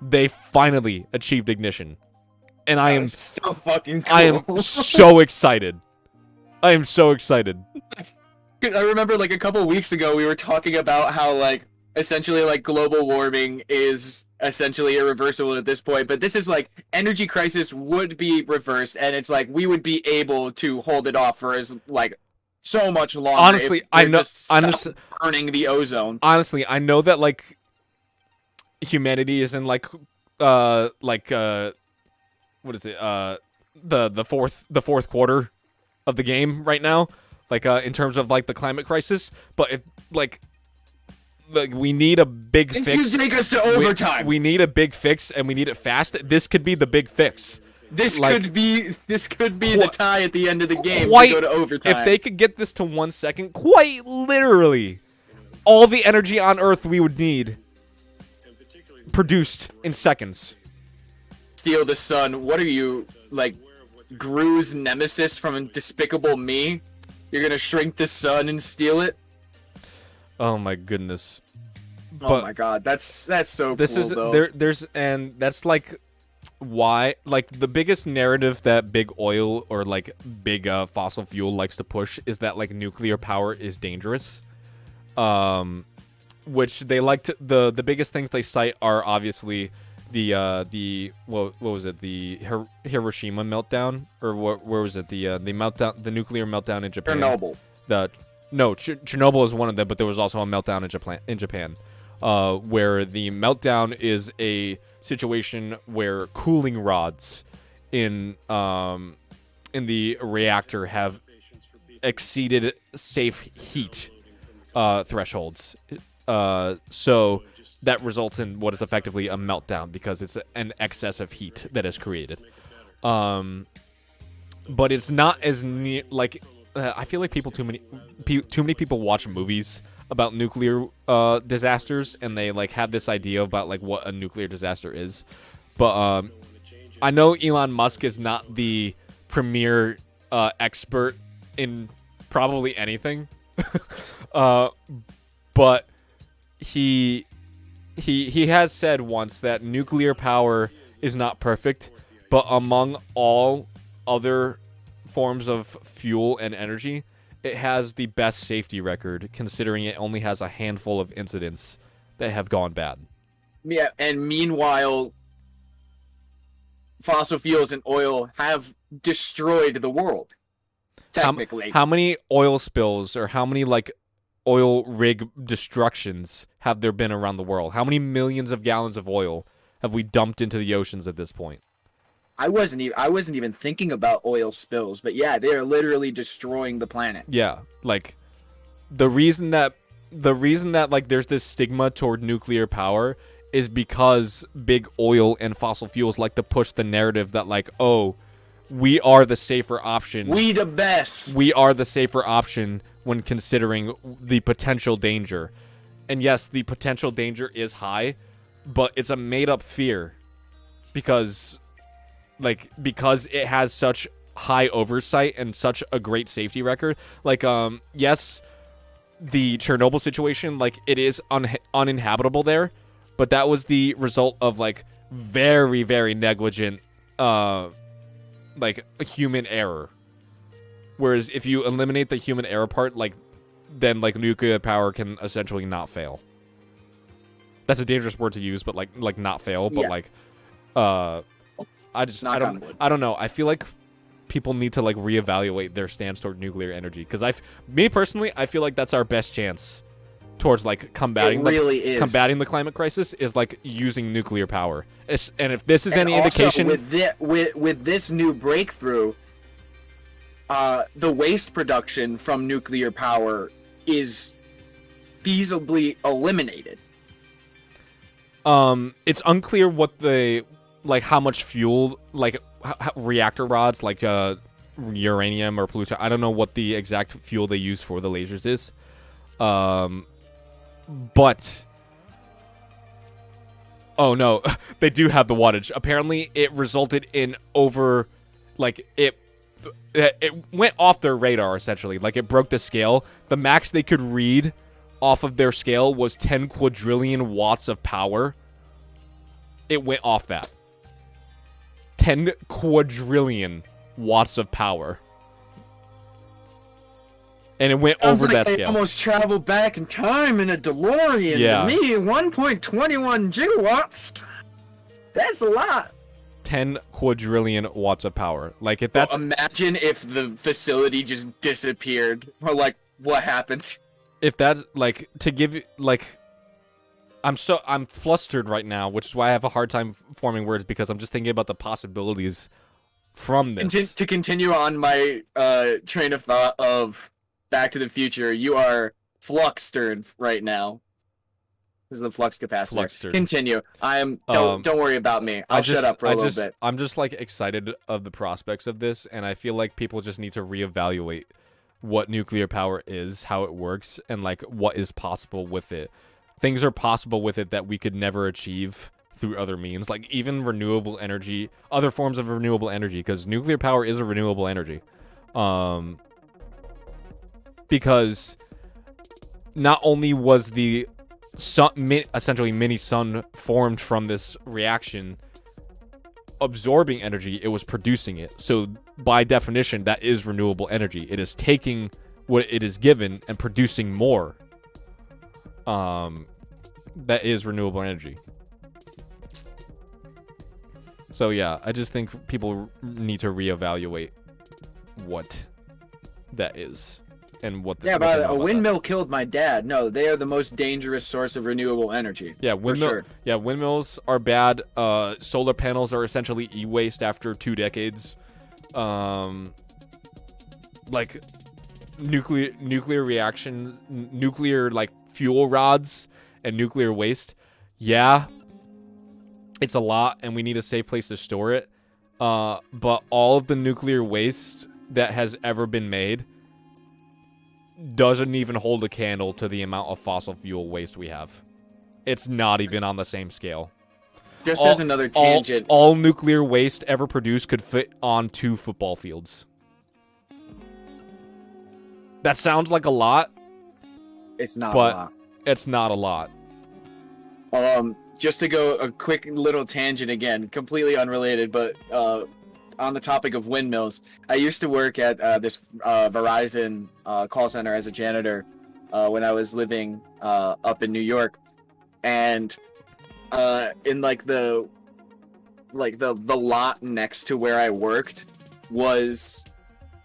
they finally achieved ignition. And I am so fucking cool. I am so excited. I am so excited. I remember, like, a couple weeks ago, we were talking about how, like, essentially, like, global warming is essentially irreversible at this point, but this is, like, energy crisis would be reversed, and it's, like, we would be able to hold it off for as, like, so much longer. Honestly, I know. Burning the ozone. Honestly, I know that, like, humanity is in, like, what is it? The fourth quarter of the game right now. Like, in terms of, like, the climate crisis. But if, like we need a big fix. This take us to overtime. We need a big fix, and we need it fast. This could be the big fix. This could be the tie at the end of the game to go to overtime. If they could get this to 1 second, quite literally, all the energy on Earth we would need produced in seconds. Steal the sun. What are you, like, Gru's nemesis from Despicable Me? You're gonna shrink the sun and steal it? Oh my goodness. Oh my god, that's so this cool, is though. there's and that's like why, like, the biggest narrative that big oil or like big fossil fuel likes to push is that, like, nuclear power is dangerous. Which they like to, the biggest things they cite are obviously the what was it, the Hiroshima meltdown, or where was it, the meltdown, the nuclear meltdown in Japan. Chernobyl. Chernobyl is one of them, but there was also a meltdown in Japan, where the meltdown is a situation where cooling rods in the reactor have exceeded safe heat thresholds. So that results in what is effectively a meltdown because it's an excess of heat that is created. But it's not as like I feel like too many people watch movies about nuclear disasters, and they like have this idea about like what a nuclear disaster is. But I know Elon Musk is not the premier expert in probably anything, but he has said once that nuclear power is not perfect, but among all other forms of fuel and energy, it has the best safety record, considering it only has a handful of incidents that have gone bad. Yeah, and meanwhile, fossil fuels and oil have destroyed the world. Technically, how many oil spills or how many like oil rig destructions have there been around the world? How many millions of gallons of oil have we dumped into the oceans at this point? I wasn't even thinking about oil spills, but yeah, they are literally destroying the planet. Yeah, like the reason that like there's this stigma toward nuclear power is because big oil and fossil fuels like to push the narrative that like, oh, we are the safer option. We the best. We are the safer option when considering the potential danger. And yes, the potential danger is high, but it's a made-up fear because it has such high oversight and such a great safety record. Like, yes, the Chernobyl situation, like, it is uninhabitable there, but that was the result of, like, very, very negligent, like, a human error. Whereas if you eliminate the human error part, like, then, like, nuclear power can essentially not fail. That's a dangerous word to use, but, like not fail, but, yeah. I don't know. I feel like people need to, like, reevaluate their stance toward nuclear energy. Because me personally, I feel like that's our best chance towards, like, combating the climate crisis is, like, using nuclear power. And if this is any indication... with this new breakthrough, the waste production from nuclear power is feasibly eliminated. It's unclear what how much fuel, like, reactor rods, like, uranium or plutonium. I don't know what the exact fuel they use for the lasers is. But... Oh, no. They do have the wattage. Apparently, it resulted in over... Like, it went off their radar, essentially. Like, it broke the scale. The max they could read off of their scale was 10 quadrillion watts of power. It went off that. 10 quadrillion watts of power. And it went over that scale. I almost traveled back in time in a DeLorean. Yeah. To me, 1.21 gigawatts. That's a lot. 10 quadrillion watts of power. Like, if that's... Well, imagine if the facility just disappeared. Or, like, what happened? If that's, like, to give you, like... I'm flustered right now, which is why I have a hard time forming words, because I'm just thinking about the possibilities from this. To continue on my train of thought of Back to the Future, you are fluxtered right now. This is the flux capacitor. Fluxtered. Continue. Don't worry about me. I'll shut up for a little bit. I'm just, like, excited of the prospects of this, and I feel like people just need to reevaluate what nuclear power is, how it works, and, like, what is possible with it. Things are possible with it that we could never achieve through other means, like even renewable energy, other forms of renewable energy, because nuclear power is a renewable energy. Because not only was the sun, essentially mini sun formed from this reaction absorbing energy, it was producing it. So by definition, that is renewable energy. It is taking what it is given and producing more. That is renewable energy. So yeah, I just think people need to reevaluate what that is and what. A windmill killed my dad. No, they are the most dangerous source of renewable energy. Yeah, windmills are bad. Solar panels are essentially e-waste after 2 decades. Like nuclear reactions, nuclear like fuel rods. And nuclear waste, yeah, it's a lot, and we need a safe place to store it. But all of the nuclear waste that has ever been made doesn't even hold a candle to the amount of fossil fuel waste we have. It's not even on the same scale. Just as another tangent. All nuclear waste ever produced could fit on 2 football fields. That sounds like a lot. It's not a lot. It's not a lot. Just to go a quick little tangent again, completely unrelated, but on the topic of windmills, I used to work at this Verizon call center as a janitor when I was living up in New York, and in the lot next to where I worked was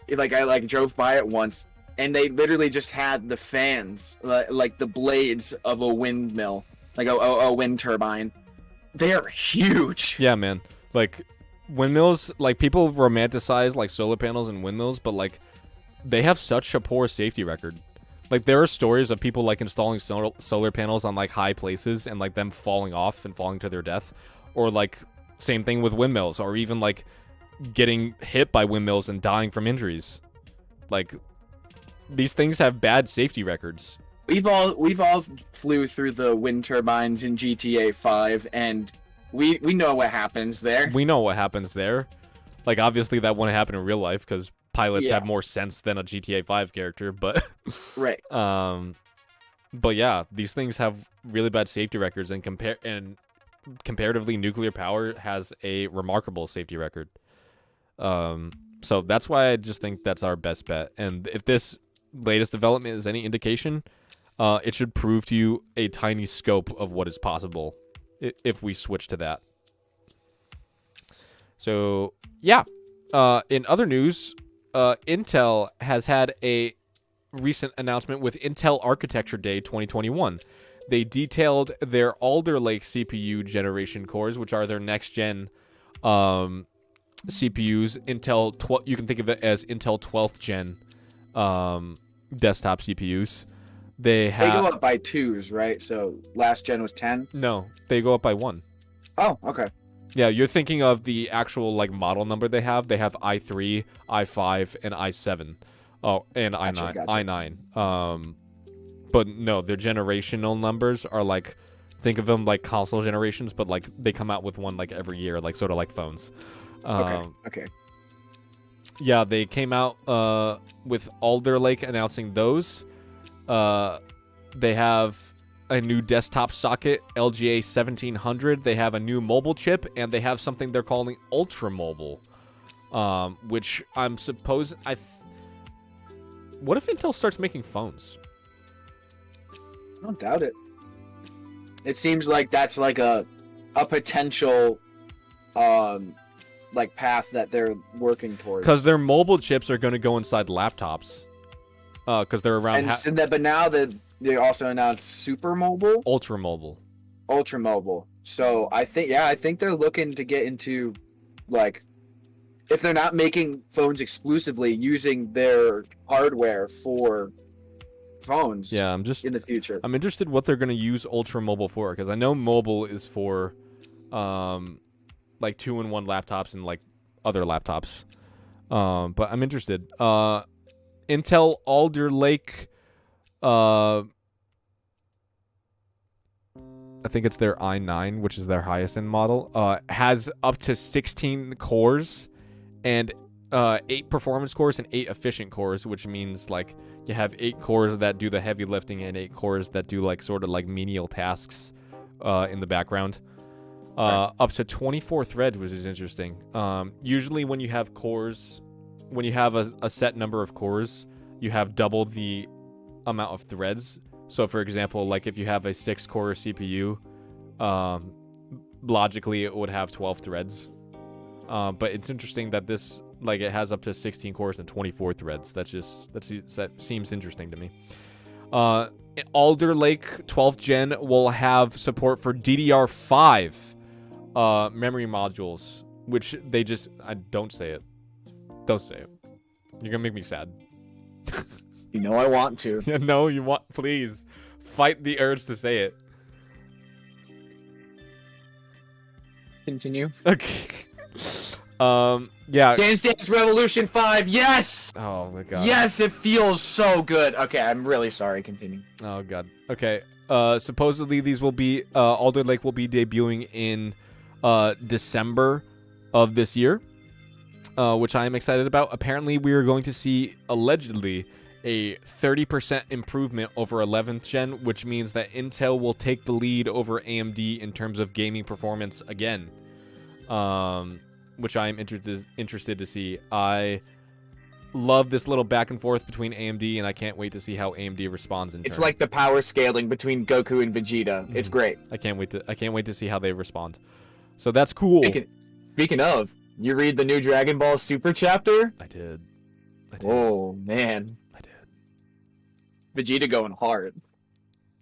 I drove by it once, and they literally just had the fans like the blades of a windmill. Like a wind turbine. They are huge. Yeah, man. Like, windmills, like, people romanticize, like, solar panels and windmills, but, like, they have such a poor safety record. Like, there are stories of people, like, installing solar panels on, like, high places and, like, them falling off and falling to their death. Or, like, same thing with windmills. Or even, like, getting hit by windmills and dying from injuries. Like, these things have bad safety records. We've all flew through the wind turbines in GTA 5, and we know what happens there. We know what happens there. Like, obviously that wouldn't happen in real life because pilots have more sense than a GTA 5 character, but right. But yeah, these things have really bad safety records, and comparatively, nuclear power has a remarkable safety record. So that's why I just think that's our best bet. And if this latest development is any indication, it should prove to you a tiny scope of what is possible if we switch to that. So, yeah. In other news, Intel has had a recent announcement with Intel Architecture Day 2021. They detailed their Alder Lake CPU generation cores, which are their next-gen CPUs. You can think of it as Intel 12th gen desktop CPUs. They go up by 2s, right? So last gen was 10? No, they go up by 1. Oh, okay. Yeah, you're thinking of the actual like model number they have. They have i3, i5, and i7. Oh, and i9. Gotcha. i9. But no, their generational numbers are like, think of them like console generations, but like they come out with one like every year, like sort of like phones. Okay. Yeah, they came out with Alder Lake announcing those. They have a new desktop socket, LGA 1700. They have a new mobile chip, and they have something they're calling Ultra Mobile, which I'm supposing... What if Intel starts making phones? I don't doubt it. It seems like that's like a potential like path that they're working towards. Because their mobile chips are going to go inside laptops. Because they're around. But now that they also announced Super Mobile, Ultra Mobile. So I think they're looking to get into, like, if they're not making phones exclusively, using their hardware for phones. Yeah, in the future. I'm interested what they're going to use Ultra Mobile for, because I know mobile is for, like 2-in-1 laptops and like other laptops. But I'm interested. Intel Alder Lake, I think it's their i9, which is their highest end model, has up to 16 cores and 8 performance cores and 8 efficient cores, which means like you have 8 cores that do the heavy lifting and 8 cores that do like sort of like menial tasks in the background. Up to 24 threads, which is interesting. Usually when you have cores, when you have a set number of cores, you have double the amount of threads. So for example, like if you have a 6-core CPU, logically it would have 12 threads. But it's interesting that this, like, it has up to 16 cores and 24 threads. That seems interesting to me. Alder Lake 12th gen will have support for DDR5 memory modules, which they just... don't say it. Don't say it. You're gonna make me sad. You know I want to. Yeah, no, you want... Please. Fight the urge to say it. Continue. Okay. Yeah. Dance Dance Revolution 5, yes! Oh my god. Yes, it feels so good. Okay, I'm really sorry. Continue. Oh god. Okay. Supposedly these will be Alder Lake will be debuting in December of this year, which I am excited about. Apparently, we are going to see allegedly a 30% improvement over 11th gen, which means that Intel will take the lead over AMD in terms of gaming performance again. Which I am interested to see. I love this little back and forth between AMD, and I can't wait to see how AMD responds in turn. It's like the power scaling between Goku and Vegeta. It's great. I can't wait to see how they respond. So that's cool. Speaking of, you read the new Dragon Ball Super chapter? I did. Oh man. I did. Vegeta going hard.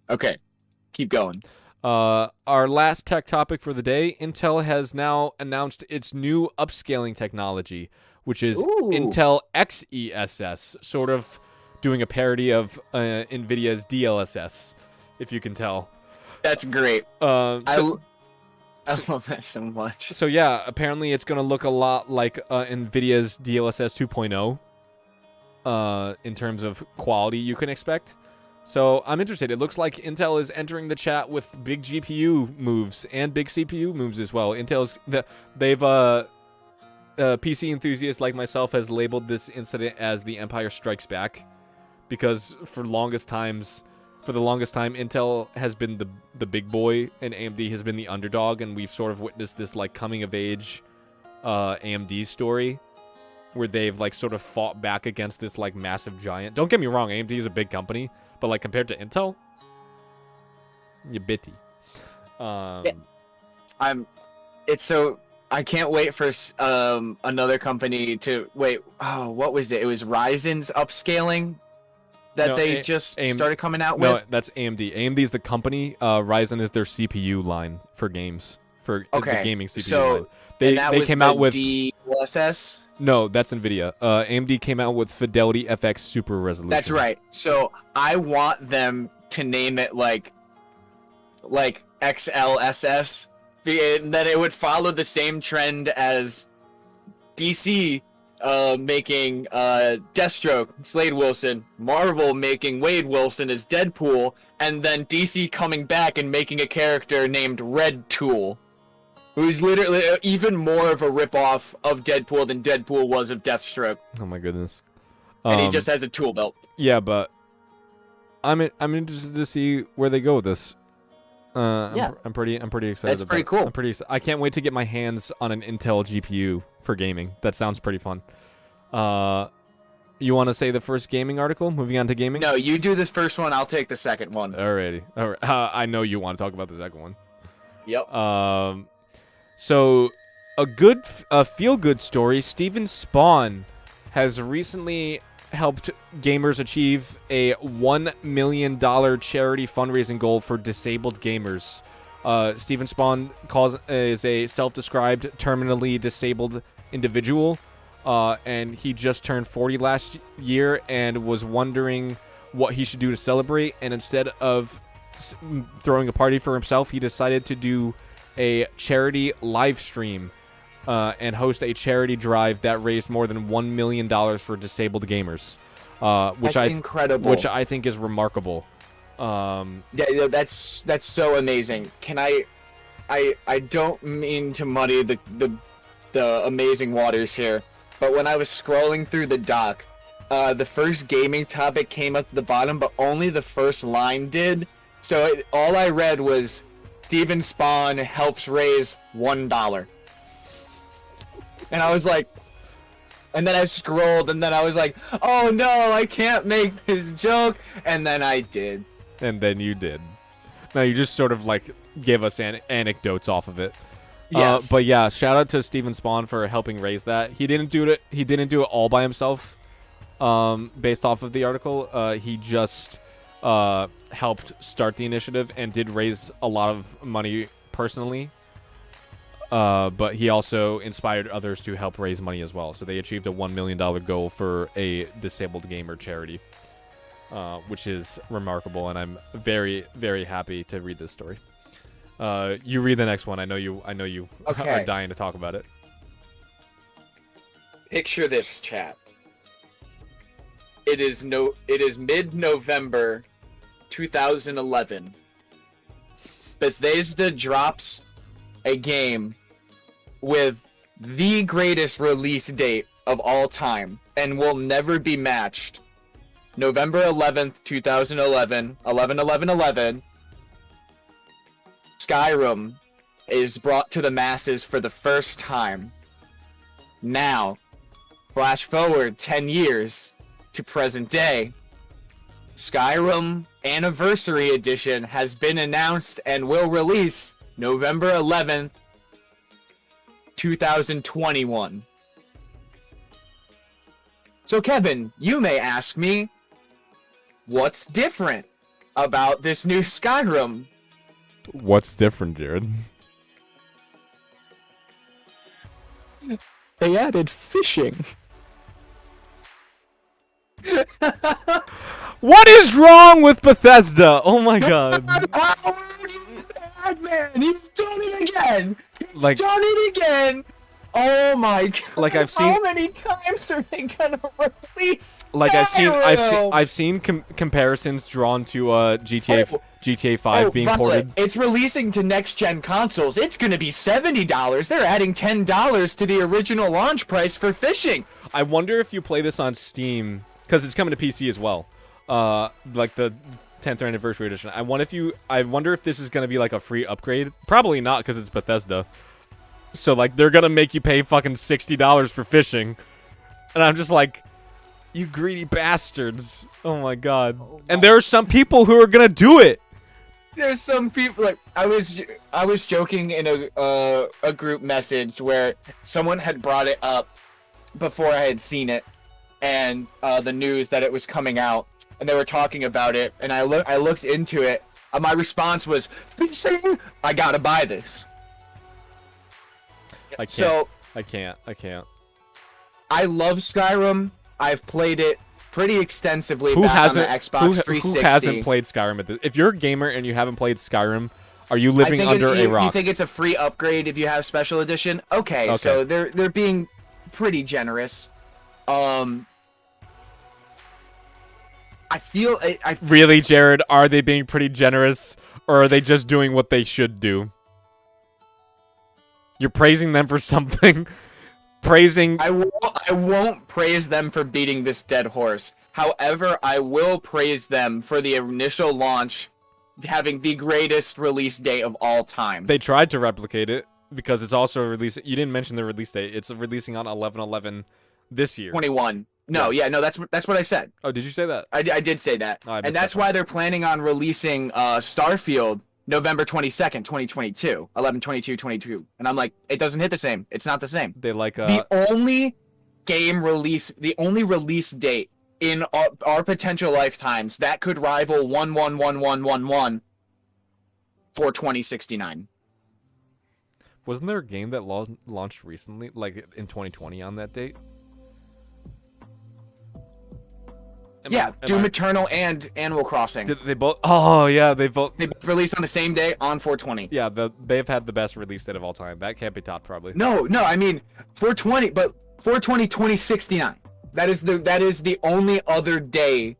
Okay, keep going. Our last tech topic for the day, Intel has now announced its new upscaling technology, which is Intel XESS, sort of doing a parody of NVIDIA's DLSS, if you can tell. That's great. I love that so much. So yeah, apparently it's going to look a lot like NVIDIA's DLSS 2.0 in terms of quality you can expect. So I'm interested. It looks like Intel is entering the chat with big GPU moves and big CPU moves as well. They've PC enthusiasts like myself has labeled this incident as the Empire Strikes Back, because for the longest time Intel has been the big boy and AMD has been the underdog, and we've sort of witnessed this like coming of age AMD story where they've like sort of fought back against this like massive giant. Don't get me wrong, AMD is a big company, but like compared to Intel, you bitty. I can't wait for another company to wait. Oh, what was it? It was Ryzen's upscaling that they started coming out with. No, that's AMD. AMD is the company. Ryzen is their CPU line for games, for the gaming CPU line. They came out with DLSS. No, that's NVIDIA. AMD came out with Fidelity FX Super Resolution. That's right. So I want them to name it like XLSS, and then it would follow the same trend as DC making Deathstroke, Slade Wilson, Marvel making Wade Wilson as Deadpool, and then DC coming back and making a character named Red Tool, who's literally even more of a ripoff of Deadpool than Deadpool was of Deathstroke. Oh my goodness. And he just has a tool belt. Yeah, but I'm interested to see where they go with this. I'm pretty excited. That's pretty cool. I can't wait to get my hands on an Intel GPU for gaming. That sounds pretty fun. You want to say the first gaming article? Moving on to gaming? No, you do this first one. I'll take the second one. Alrighty. All right. I know you want to talk about the second one. Yep. So a feel-good story. Steven Spawn has recently helped gamers achieve a $1 million charity fundraising goal for disabled gamers. Steven Spawn is a self-described terminally disabled individual, and he just turned 40 last year and was wondering what he should do to celebrate, and instead of throwing a party for himself, he decided to do a charity live stream and host a charity drive that raised more than $1 million for disabled gamers, which incredible. Which I think is remarkable. Yeah, that's so amazing. Can I don't mean to muddy the amazing waters here, but when I was scrolling through the doc, the first gaming topic came up at the bottom, but only the first line did. So all I read was Steven Spawn helps raise $1. And I was like, and then I scrolled, and then I was like, oh no, I can't make this joke. And then I did. And then you did. No, you just sort of like gave us anecdotes off of it. Yes. But yeah, shout out to Steven Spawn for helping raise that. He didn't do it. He didn't do it all by himself. Based off of the article, he just helped start the initiative and did raise a lot of money personally. But he also inspired others to help raise money as well. So they achieved a $1 million goal for a disabled gamer charity, which is remarkable. And I'm very, very happy to read this story. You read the next one. I know you okay. are dying to talk about it. Picture this, chat. It is mid-November 2011. Bethesda drops a game with the greatest release date of all time and will never be matched. November 11th, 2011, 11/11/11. Skyrim is brought to the masses for the first time. Now, flash forward 10 years to present day. Skyrim Anniversary Edition has been announced and will release November 11th, 2021. So Kevin, you may ask me, what's different about this new Skyrim? What's different, Jared? They added fishing. What is wrong with Bethesda? Oh my god. Man, he's done it again. He's done it again. Oh my god. Like I've seen. How many times are they gonna release? Like I've seen comparisons drawn to GTA 5 being ported. It's releasing to next gen consoles. It's gonna be $70. They're adding $10 to the original launch price for fishing. I wonder if you play this on Steam because it's coming to PC as well. Like the 10th anniversary edition. I wonder if this is gonna be like a free upgrade. Probably not because it's Bethesda. So like they're gonna make you pay fucking $60 for fishing, and I'm just like, you greedy bastards! Oh my god! And there are some people who are gonna do it. There's some people like I was joking in a group message where someone had brought it up before I had seen it, and the news that it was coming out, and they were talking about it, and I looked into it. And my response was, "Fishing! I gotta buy this." I can't. So I can't. I love Skyrim. I've played it pretty extensively back on the Xbox 360. Who hasn't played Skyrim at this? If you're a gamer and you haven't played Skyrim, are you living under a rock? You think it's a free upgrade if you have Special Edition? Okay. So they're being pretty generous. I feel Really, Jared, are they being pretty generous, or are they just doing what they should do? You're praising them for something. I won't praise them for beating this dead horse. However, I will praise them for the initial launch having the greatest release date of all time. They tried to replicate it because it's also releasing. You didn't mention the release date. It's releasing on 11/11 this year. 21. No, that's what I said. Oh, did you say that? I did say that. Oh, and that's why they're planning on releasing Starfield November 22nd, 2022, 11/22/22, and I'm like, it doesn't hit the same. It's not the same. They like the only release date in our potential lifetimes that could rival 1/1/1/1/1/1 for 2069. Wasn't there a game that launched recently, like in 2020 on that date? Doom Eternal and Animal Crossing. Did they both? Oh yeah, they both released on the same day on 4/20. Yeah, they've had the best release date of all time. That can't be topped, probably. No, I mean 4/20, but 4/20/2069. That is the only other day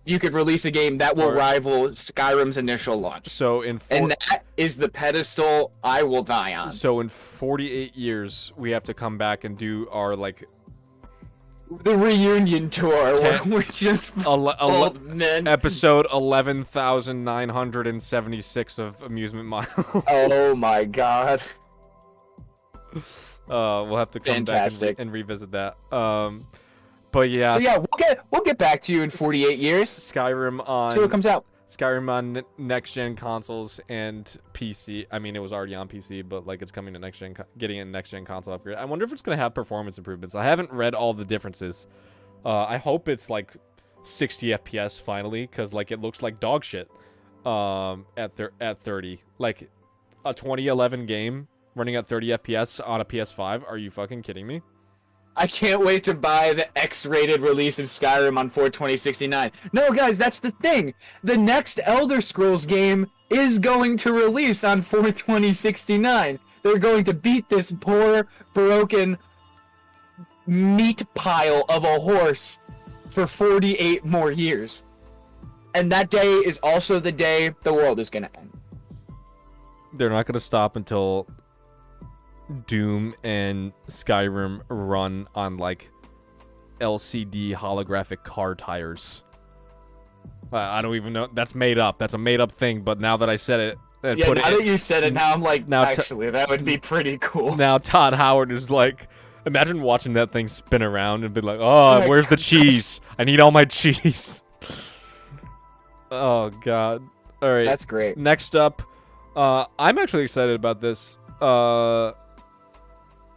you could release a game that will rival Skyrim's initial launch. So and that is the pedestal I will die on. So in 48 years, we have to come back and do our the reunion tour where we're just old men. Episode 11,976 of Amusement Mile. Oh my god. We'll have to come back and revisit that. But yeah. So yeah, we'll get back to you in 48 years. Skyrim on. See what comes out. Skyrim on next gen consoles and PC. I mean, it was already on PC, but like it's coming to next gen, getting a next gen console upgrade. I wonder if it's gonna have performance improvements. I haven't read all the differences. I hope it's like 60 FPS finally, because like it looks like dog shit. At 30, like a 2011 game running at 30 FPS on a PS5. Are you fucking kidding me? I can't wait to buy the X-rated release of Skyrim on 4/20/69. No, guys, that's the thing. The next Elder Scrolls game is going to release on 4/20/69. They're going to beat this poor, broken meat pile of a horse for 48 more years. And that day is also the day the world is going to end. They're not going to stop until Doom and Skyrim run on, like, LCD holographic car tires. I don't even know. That's made up. That's a made-up thing, but now that I said it... Now that you said it, now I'm like, now actually, that would be pretty cool. Now Todd Howard is like... Imagine watching that thing spin around and be like, oh, where's the cheese? I need all my cheese. Oh, God. All right. That's great. Next up, I'm actually excited about this.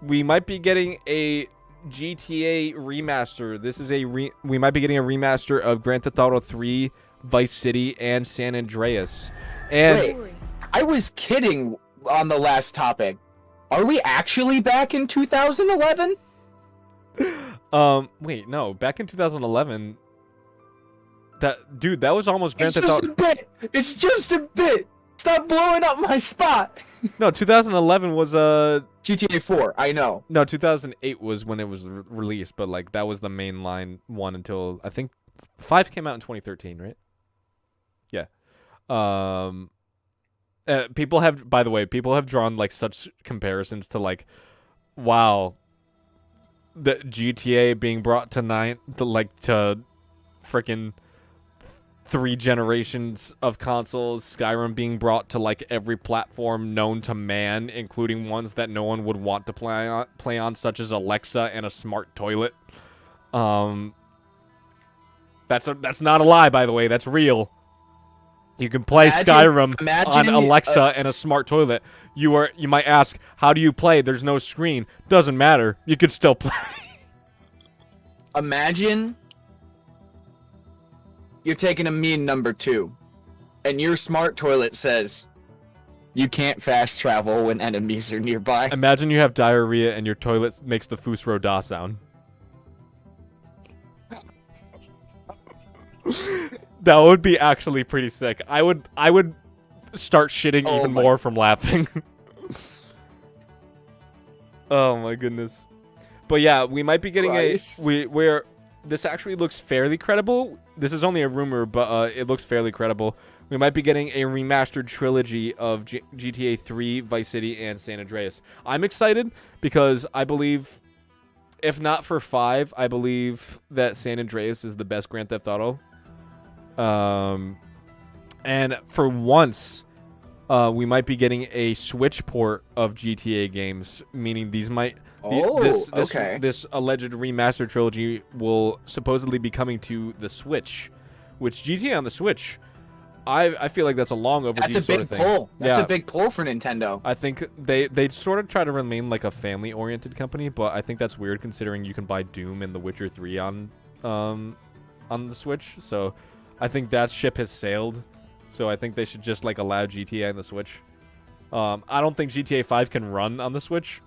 We might be getting a GTA remaster. This is we might be getting a remaster of Grand Theft Auto 3, Vice City, and San Andreas. And wait, I was kidding on the last topic. Are we actually back in 2011? Wait, no. Back in 2011... That was almost Grand Theft Auto... It's just a bit! Stop blowing up my spot! No, 2011 was, GTA 4, I know. No, 2008 was when it was released, but, like, that was the mainline one until... I think 5 came out in 2013, right? Yeah. People have, by the way, drawn, like, such comparisons to, like, wow, the GTA being brought to freaking 3 generations of consoles, Skyrim being brought to, like, every platform known to man, including ones that no one would want to play on, such as Alexa and a smart toilet. That's not a lie, by the way, that's real. You can play Skyrim on Alexa and a smart toilet. You might ask, how do you play? There's no screen. Doesn't matter. You could still play. Imagine you're taking a mean number 2, and your smart toilet says you can't fast travel when enemies are nearby. Imagine you have diarrhea and your toilet makes the Fus Ro Da sound. That would be actually pretty sick. I would start shitting even more from laughing. Oh my goodness. But yeah, we might be getting where this actually looks fairly credible. This is only a rumor, but it looks fairly credible. We might be getting a remastered trilogy of GTA 3, Vice City, and San Andreas. I'm excited because I believe, if not for 5, I believe that San Andreas is the best Grand Theft Auto. And for once, we might be getting a Switch port of GTA games, meaning these might... This alleged remastered trilogy will supposedly be coming to the Switch, which GTA on the Switch, I feel like that's a long overdue sort of thing. That's a big pull for Nintendo. I think they sort of try to remain like a family-oriented company, but I think that's weird considering you can buy Doom and The Witcher 3 on the Switch. So I think that ship has sailed. So I think they should just like allow GTA on the Switch. I don't think GTA 5 can run on the Switch.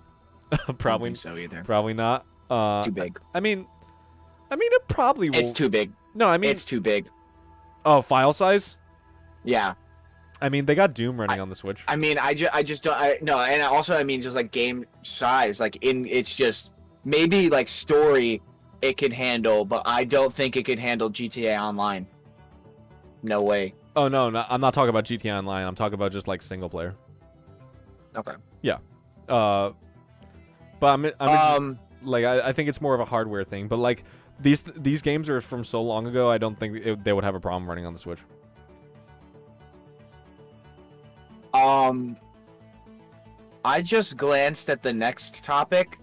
Probably I don't think so either. Probably not. Too big. I mean, it probably will. It's too big. No, I mean it's too big. Oh, file size? Yeah. I mean, they got Doom running on the Switch. I mean, I just don't. No, and also I mean, just like game size, like it's just maybe like story it can handle, but I don't think it could handle GTA Online. No way. Oh no, I'm not talking about GTA Online. I'm talking about just like single player. Okay. Yeah. But I think it's more of a hardware thing. But like these games are from so long ago, I don't think they would have a problem running on the Switch. I just glanced at the next topic.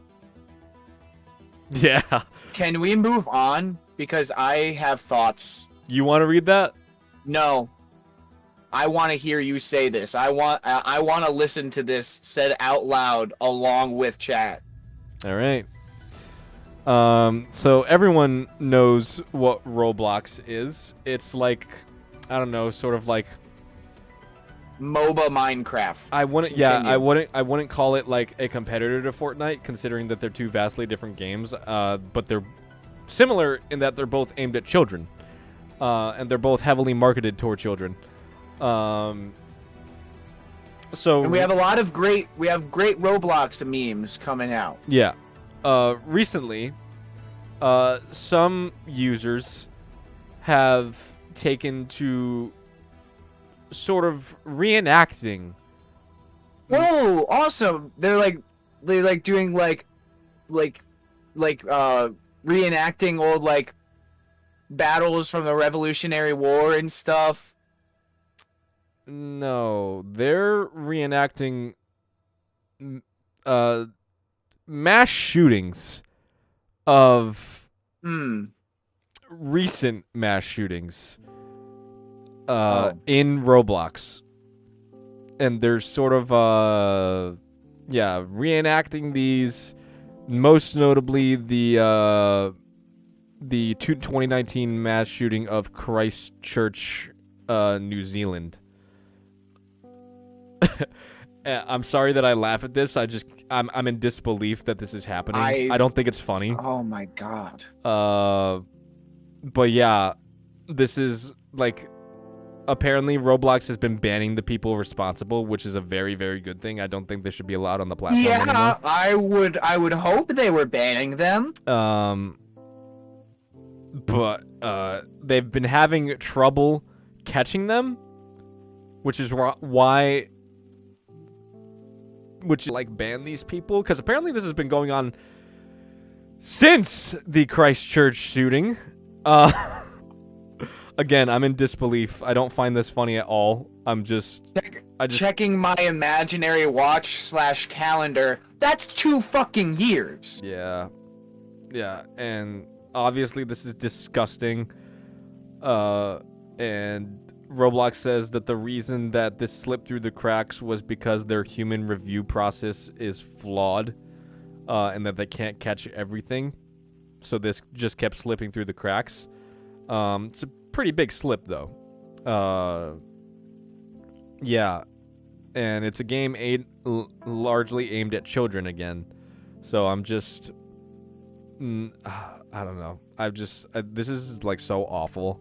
Yeah. Can we move on? Because I have thoughts. You want to read that? No. I want to hear you say this. I want to listen to this said out loud along with chat. All right. So everyone knows what Roblox is. It's like, I don't know, sort of like MOBA Minecraft. I wouldn't call it like a competitor to Fortnite, considering that they're two vastly different games. But they're similar in that they're both aimed at children, and they're both heavily marketed toward children. And we have great Roblox memes coming out. Yeah. Recently, some users have taken to sort of reenacting. Whoa, awesome! They're doing reenacting old like battles from the Revolutionary War and stuff. No, they're reenacting mass shootings of recent mass shootings in Roblox. And they're sort of reenacting these, most notably the 2019 mass shooting of Christchurch, New Zealand. I'm sorry that I laugh at this. I'm in disbelief that this is happening. I don't think it's funny. Oh my god. But yeah, this is like, apparently Roblox has been banning the people responsible, which is a very, very good thing. I don't think they should be allowed on the platform anymore. I would hope they were banning them. But they've been having trouble catching them, which is why ban these people, because apparently this has been going on since the Christchurch shooting. Again, I'm in disbelief. I don't find this funny at all. Checking my imaginary watch / calendar. That's 2 fucking years. Yeah, and obviously this is disgusting. And Roblox says that the reason that this slipped through the cracks was because their human review process is flawed, and that they can't catch everything. So this just kept slipping through the cracks. It's a pretty big slip, though. Yeah, and it's a game largely aimed at children again. So I'm just, I don't know. This is like so awful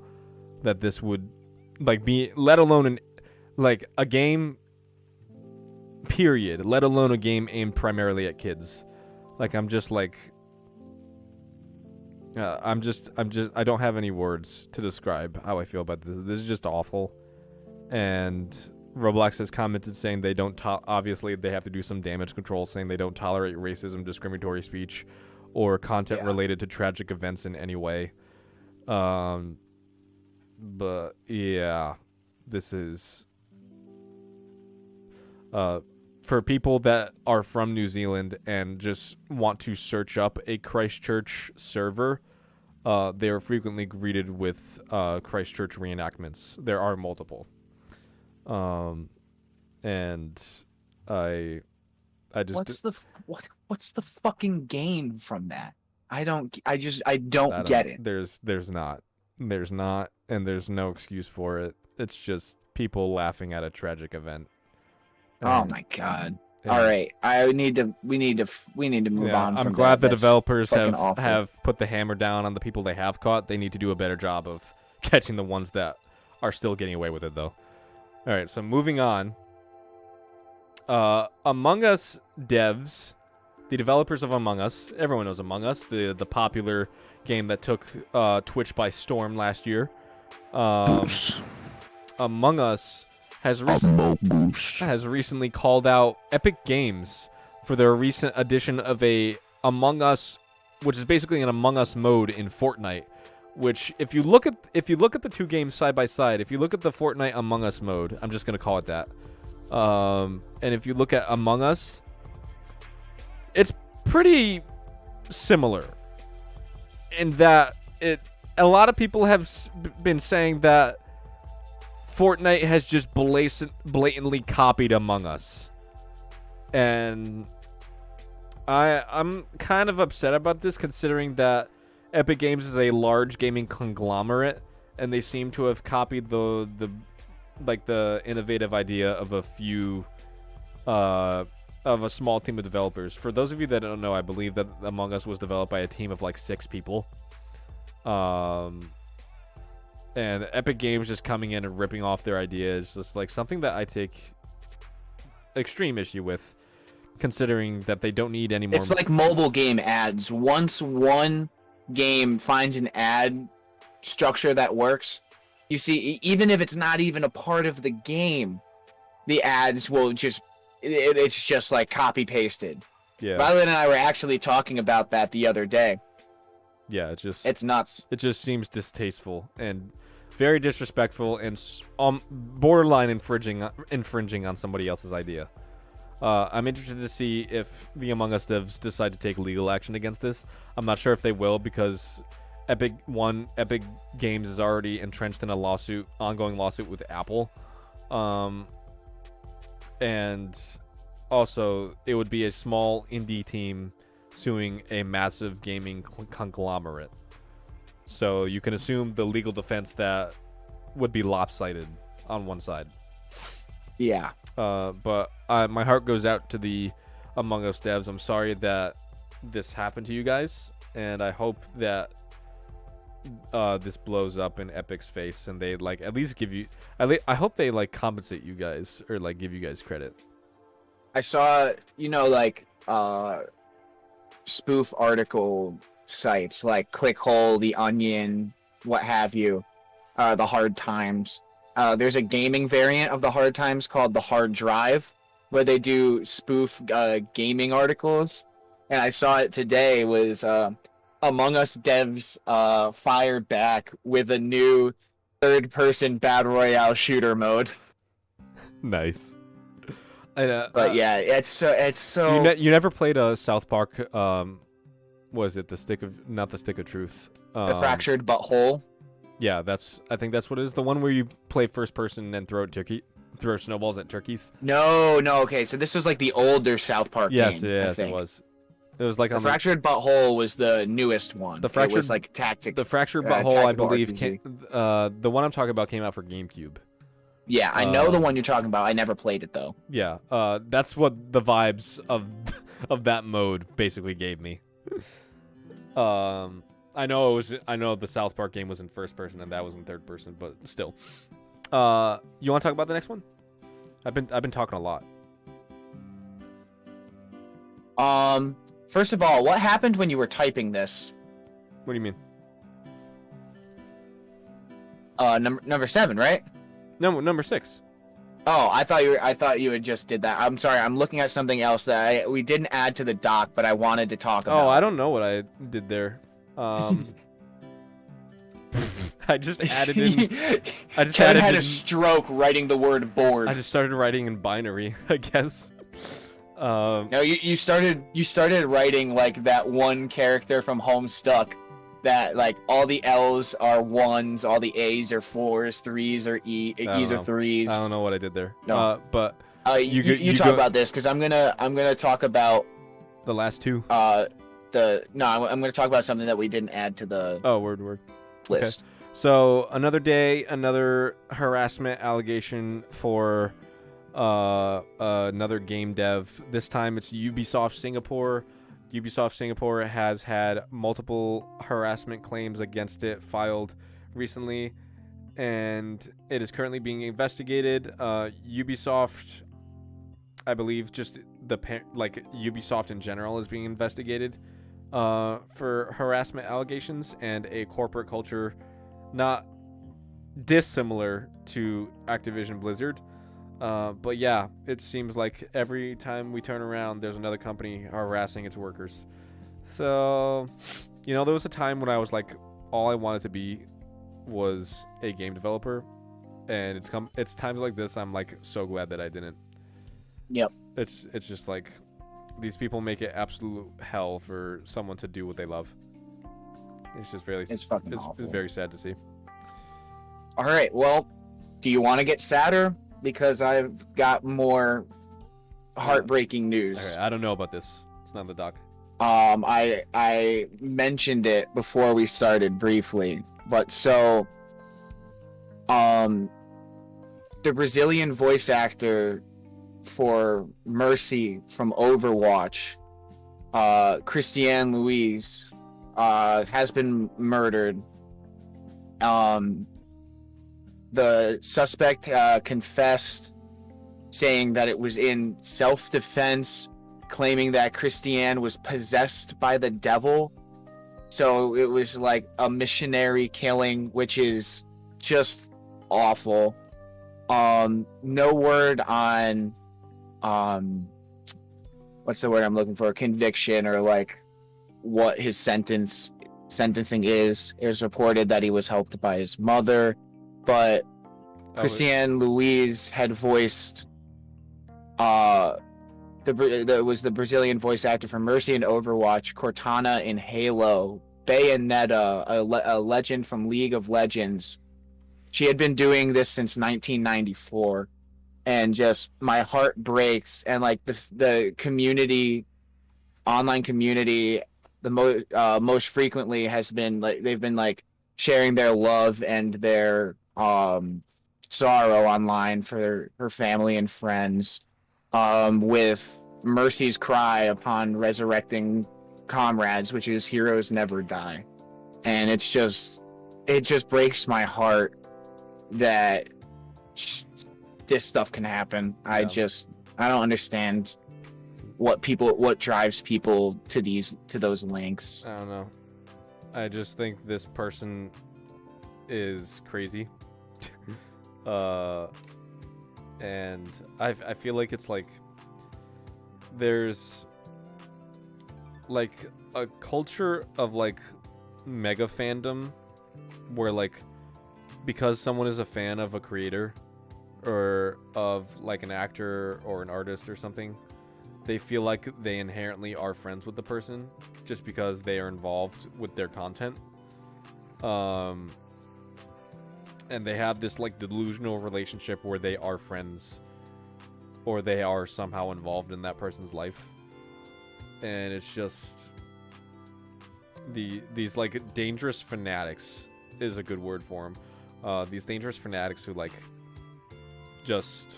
that this would be, let alone a game. Period. Let alone a game aimed primarily at kids. I don't have any words to describe how I feel about this. This is just awful. And Roblox has commented saying they don't obviously they have to do some damage control, saying they don't tolerate racism, discriminatory speech, or content related to tragic events in any way. But yeah, this is for people that are from New Zealand and just want to search up a Christchurch server. They are frequently greeted with Christchurch reenactments. There are multiple. And I just what's the fucking gain from that? I don't get it. There's not, and there's no excuse for it. It's just people laughing at a tragic event. Oh my god. All right, we need to move on. I'm glad the developers have put the hammer down on the people they have caught. They need to do a better job of catching the ones that are still getting away with it, though. All right, so moving on. Among Us devs, the developers of Among Us, everyone knows Among Us, the popular game that took Twitch by storm last year. Among Us has recently called out Epic Games for their recent addition of a Among Us, which is basically an Among Us mode in Fortnite. Which, if you look at the two games side by side, if you look at the Fortnite Among Us mode, I'm just gonna call it that, and if you look at Among Us, it's pretty similar in that a lot of people have been saying that Fortnite has just blatantly copied Among Us. And I'm kind of upset about this, considering that Epic Games is a large gaming conglomerate, and they seem to have copied the innovative idea of a small team of developers. For those of you that don't know, I believe that Among Us was developed by a team of 6 people. And Epic Games just coming in and ripping off their ideas, just something that I take extreme issue with, considering that they don't need any more. It's like mobile game ads. Once one game finds an ad structure that works, you see, even if it's not even a part of the game, the ads will just, it's just like copy pasted. Yeah. Violet and I were actually talking about that the other day. Yeah, it's nuts. It just seems distasteful and very disrespectful and borderline infringing on somebody else's idea. I'm interested to see if the Among Us devs decide to take legal action against this. I'm not sure if they will, because Epic Games is already entrenched in a ongoing lawsuit with Apple. And also, it would be a small indie team suing a massive gaming conglomerate. So you can assume the legal defense that would be lopsided on one side. Yeah. But my heart goes out to the Among Us devs. I'm sorry that this happened to you guys, and I hope that this blows up in Epic's face, and they like at least give you. I hope they like compensate you guys or like give you guys credit. I saw, like spoof article sites like Clickhole, The Onion, what have you, the Hard Times. There's a gaming variant of the Hard Times called the Hard Drive, where they do spoof gaming articles. And I saw it today was Among Us devs fired back with a new third-person battle royale shooter mode. Nice. But yeah, it's so. You never played a South Park. Was it not the Stick of Truth? The Fractured But Whole. Yeah, I think that's what it is. The one where you play first person and throw snowballs at turkeys. No. Okay, so this was like the older South Park game. Yes, it was. It was like the Fractured But Whole was the newest one. The Fractured it was like tactic. The Fractured But Whole, I believe, the one I'm talking about came out for GameCube. Yeah, I know the one you're talking about. I never played it though. Yeah, that's what the vibes of that mode basically gave me. I know the South Park game was in first person and that was in third person, but still. You want to talk about the next one? I've been talking a lot. First of all, what happened when you were typing this? What do you mean? Number 7, right? No, number 6. Oh, I thought you had just did that. I'm sorry. I'm looking at something else that we didn't add to the doc, but I wanted to talk about. Oh, I don't know what I did there. I just added in. Kevin had a stroke writing the word board. I just started writing in binary, I guess. No, you started writing like that one character from Homestuck, that like all the L's are 1s, all the A's are 4s, 3s are E's are 3s. I don't know what I did there. No. But you talk about this because I'm gonna talk about the last two. I'm gonna talk about something that we didn't add to the word list. Okay. So another day, another harassment allegation for another game dev. This time it's Ubisoft Singapore. Ubisoft Singapore has had multiple harassment claims against it filed recently, and it is currently being investigated. Ubisoft, I believe, just Ubisoft in general is being investigated for harassment allegations and a corporate culture not dissimilar to Activision Blizzard. But yeah, it seems like every time we turn around, there's another company harassing its workers. So, there was a time when I was like, all I wanted to be was a game developer, and it's times like this I'm like so glad that I didn't. Yep. It's just like these people make it absolute hell for someone to do what they love. It's just fucking awful. It's very sad to see. All right, well, do you want to get sadder? Because I've got more heartbreaking news. All right, I don't know about this. It's not in the doc. I mentioned it before we started briefly, but so, the Brazilian voice actor for Mercy from Overwatch, Christiane Luiz, has been murdered. The suspect confessed, saying that it was in self-defense, claiming that Christiane was possessed by the devil. So it was like a missionary killing, which is just awful. No word on what's the word I'm looking for? Conviction, or like what his sentencing is. It was reported that he was helped by his mother, but Christiane Louise had voiced was the Brazilian voice actor for Mercy in Overwatch, Cortana in Halo, Bayonetta, a legend from League of Legends. She had been doing this since 1994, and just my heart breaks. And like the community, online community, the most frequently has been like they've been like sharing their love and their sorrow online for her family and friends, with Mercy's cry upon resurrecting comrades, which is heroes never die. And it just breaks my heart that this stuff can happen. Yeah. I don't understand what drives people to those links. I don't know. I just think this person is crazy. And I feel like it's like there's like a culture of like mega fandom where like because someone is a fan of a creator or of like an actor or an artist or something, they feel like they inherently are friends with the person just because they are involved with their content. And they have this like delusional relationship where they are friends or they are somehow involved in that person's life. And it's just these like dangerous fanatics is a good word for them. These dangerous fanatics who like just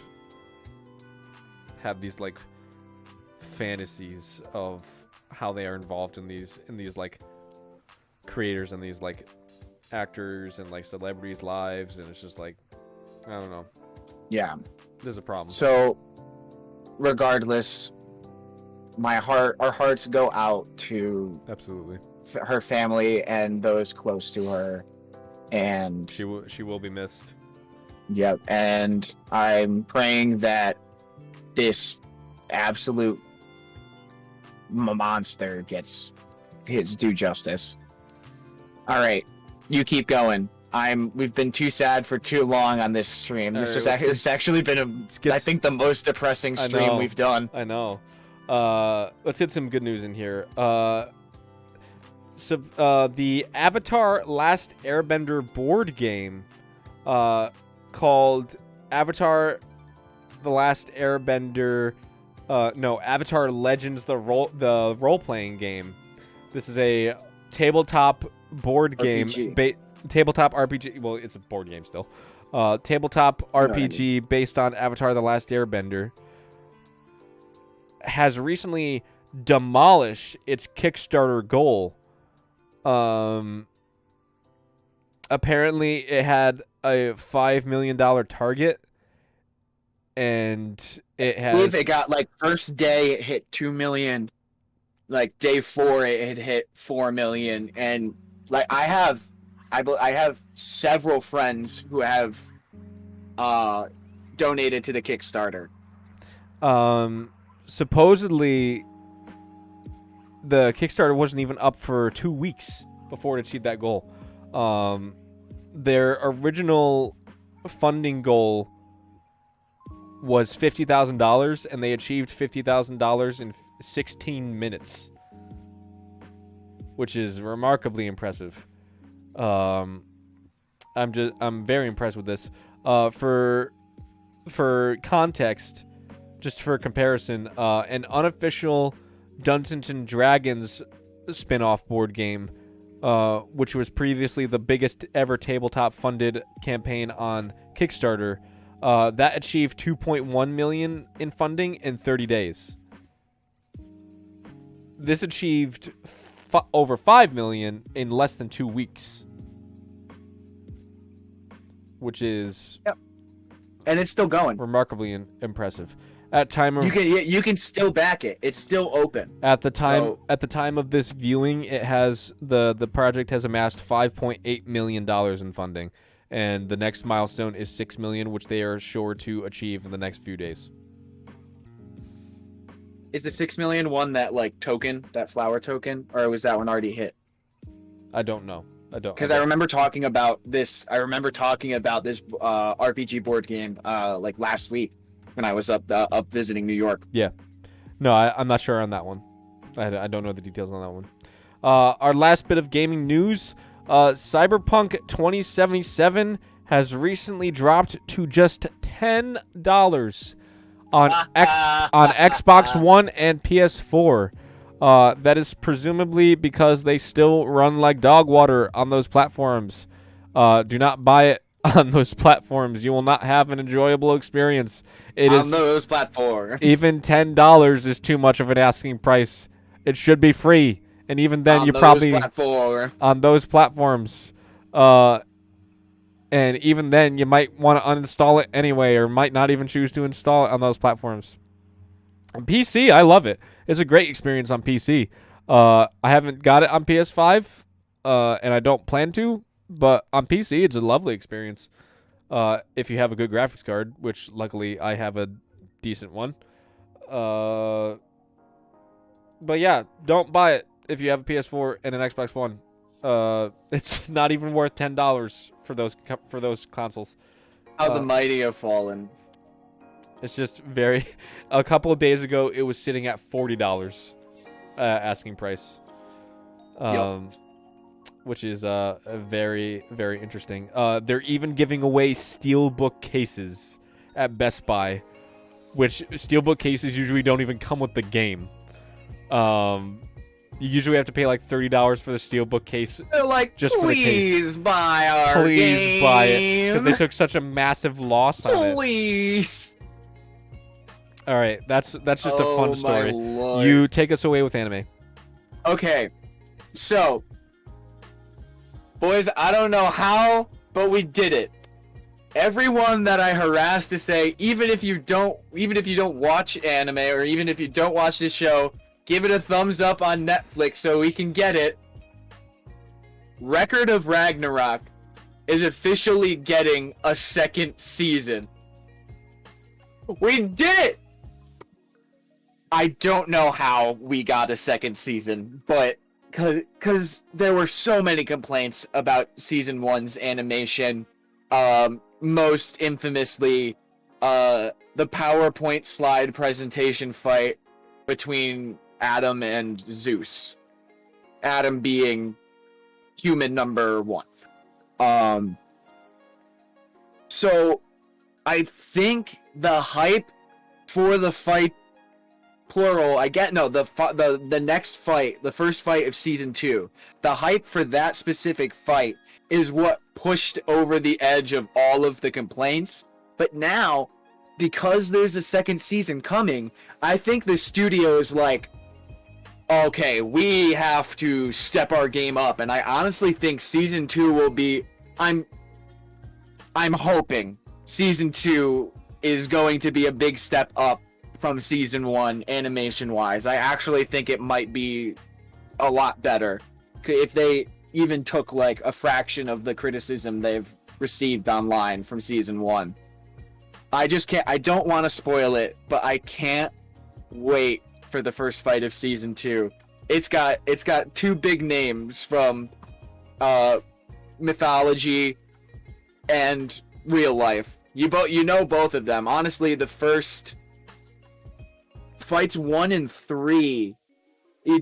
have these like fantasies of how they are involved in these like creators and these like actors and like celebrities' lives, and it's just like I don't know. Yeah, there's a problem. So regardless, our hearts go out to absolutely her family and those close to her, and she will be missed. Yep. And I'm praying that this absolute monster gets his due justice. All right, you keep going. We've been too sad for too long on this stream. It's actually been I think the most depressing stream we've done. I know. Let's get some good news in here. So the Avatar Last Airbender board game, called Avatar: The Last Airbender, Avatar Legends, the role-playing game. This is a tabletop board game, tabletop RPG. Well, it's a board game still. Tabletop RPG based on Avatar: The Last Airbender. Has recently demolished its Kickstarter goal. Apparently it had a $5 million target, and it has. I believe it got like first day it hit 2 million, like day 4 it had hit 4 million, and like I have several friends who have donated to the Kickstarter. Supposedly the Kickstarter wasn't even up for 2 weeks before it achieved that goal. Their original funding goal was $50,000, and they achieved $50,000 in 16 minutes, which is remarkably impressive. I'm very impressed with this. For context, just for comparison, an unofficial Dungeons and Dragons spin-off board game, which was previously the biggest ever tabletop-funded campaign on Kickstarter, that achieved $2.1 million in funding in 30 days. This achieved over $5 million in less than 2 weeks, which is and it's still going. Remarkably impressive. At time of you can still back it. It's still open. at the time of this viewing, it has the project has amassed $5.8 million in funding, and the next milestone is $6 million, which they are sure to achieve in the next few days. Is the 6 million one that like token, that flower token, or was that one already hit? I don't know. Because I remember talking about this. I remember talking about this RPG board game like last week when I was up visiting New York. Yeah. No, I'm not sure on that one. I don't know the details on that one. Our last bit of gaming news: Cyberpunk 2077 has recently dropped to just $10 on Xbox One and PS4. That is presumably because they still run like dog water on those platforms. Do not buy it on those platforms. You will not have an enjoyable experience. On those platforms. Even $10 is too much of an asking price. It should be free. And even then, on those platforms. And even then, you might want to uninstall it anyway, or might not even choose to install it on those platforms. On PC, I love it. It's a great experience on PC. I haven't got it on PS5, and I don't plan to, but on PC, it's a lovely experience. If you have a good graphics card, which luckily I have a decent one. But yeah, don't buy it if you have a PS4 and an Xbox One. It's not even worth $10 for those consoles. How the mighty have fallen. It's just a couple of days ago, it was sitting at $40 asking price. Which is very, very interesting. They're even giving away steelbook cases at Best Buy, which steelbook cases usually don't even come with the game. You usually have to pay like $30 for the steelbook case. They're like, just for the case. Please buy our game. Please buy it, because they took such a massive loss on it. Please. All right, that's just a fun story. Lord. You take us away with anime. Okay, so boys, I don't know how, but we did it. Everyone that I harassed to say, even if you don't watch anime, or even if you don't watch this show, give it a thumbs up on Netflix so we can get it. Record of Ragnarok is officially getting a second season. We did it! I don't know how we got a second season, but because there were so many complaints about season 1's animation, most infamously, the PowerPoint slide presentation fight between Adam and Zeus. Adam being human number 1. So I think the hype for the fight, plural, the next fight, the first fight of season 2, the hype for that specific fight is what pushed over the edge of all of the complaints. But now, because there's a second season coming, I think the studio is like, okay, we have to step our game up, and I honestly think season 2 will be, I'm hoping season 2 is going to be a big step up from season 1 animation wise. I actually think it might be a lot better if they even took like a fraction of the criticism they've received online from season 1. I don't want to spoil it, but I can't wait for the first fight of season 2. It's got two big names from mythology and real life. You know both of them. Honestly, the first fights 1 and 3, I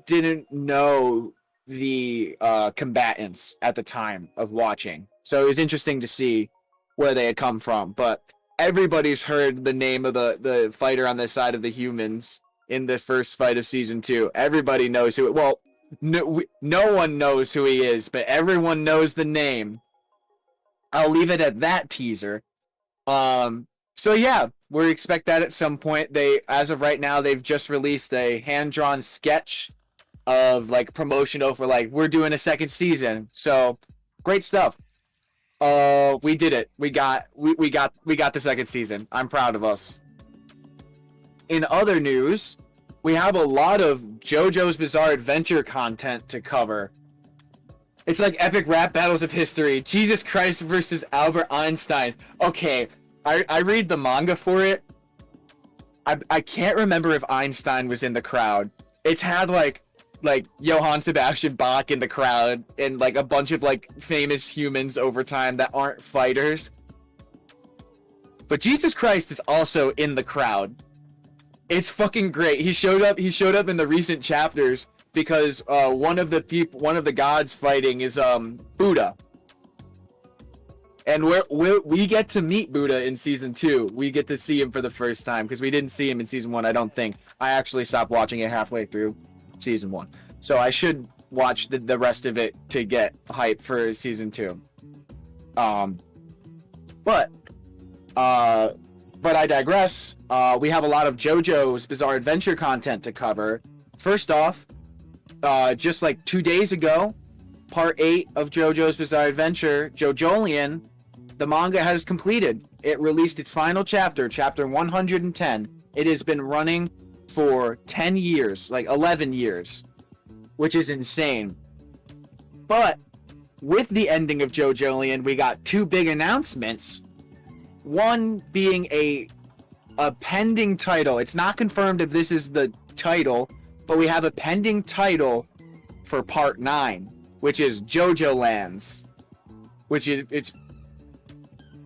didn't know the combatants at the time of watching, so it was interesting to see where they had come from. But everybody's heard the name of the fighter on the side of the humans in the first fight of season 2. Everybody knows who. Well, no one knows who he is, but everyone knows the name. I'll leave it at that teaser. So yeah, we expect that at some point. As of right now, they've just released a hand-drawn sketch of like promotional for like, we're doing a second season. So great stuff. We did it. We got the second season. I'm proud of us. in other news, we have a lot of JoJo's Bizarre Adventure content to cover. It's like epic rap battles of history. Jesus Christ versus Albert Einstein. Okay, I read the manga for it. I can't remember if Einstein was in the crowd. It's had like Johann Sebastian Bach in the crowd and like a bunch of like famous humans over time that aren't fighters. But Jesus Christ is also in the crowd. It's fucking great. He showed up in the recent chapters because one of the gods fighting is Buddha. And we get to meet Buddha in season 2. We get to see him for the first time because we didn't see him in season 1, I don't think. I actually stopped watching it halfway through season 1. So I should watch the rest of it to get hype for season 2. But I digress. We have a lot of JoJo's Bizarre Adventure content to cover. First off, just like 2 days ago, part 8 of JoJo's Bizarre Adventure, JoJolion, the manga has completed. It released its final chapter, chapter 110. It has been running for 10 years, like 11 years, which is insane. But with the ending of JoJolion, we got 2 big announcements. One being a pending title. It's not confirmed if this is the title, but we have a pending title for part 9, which is JoJo Lands.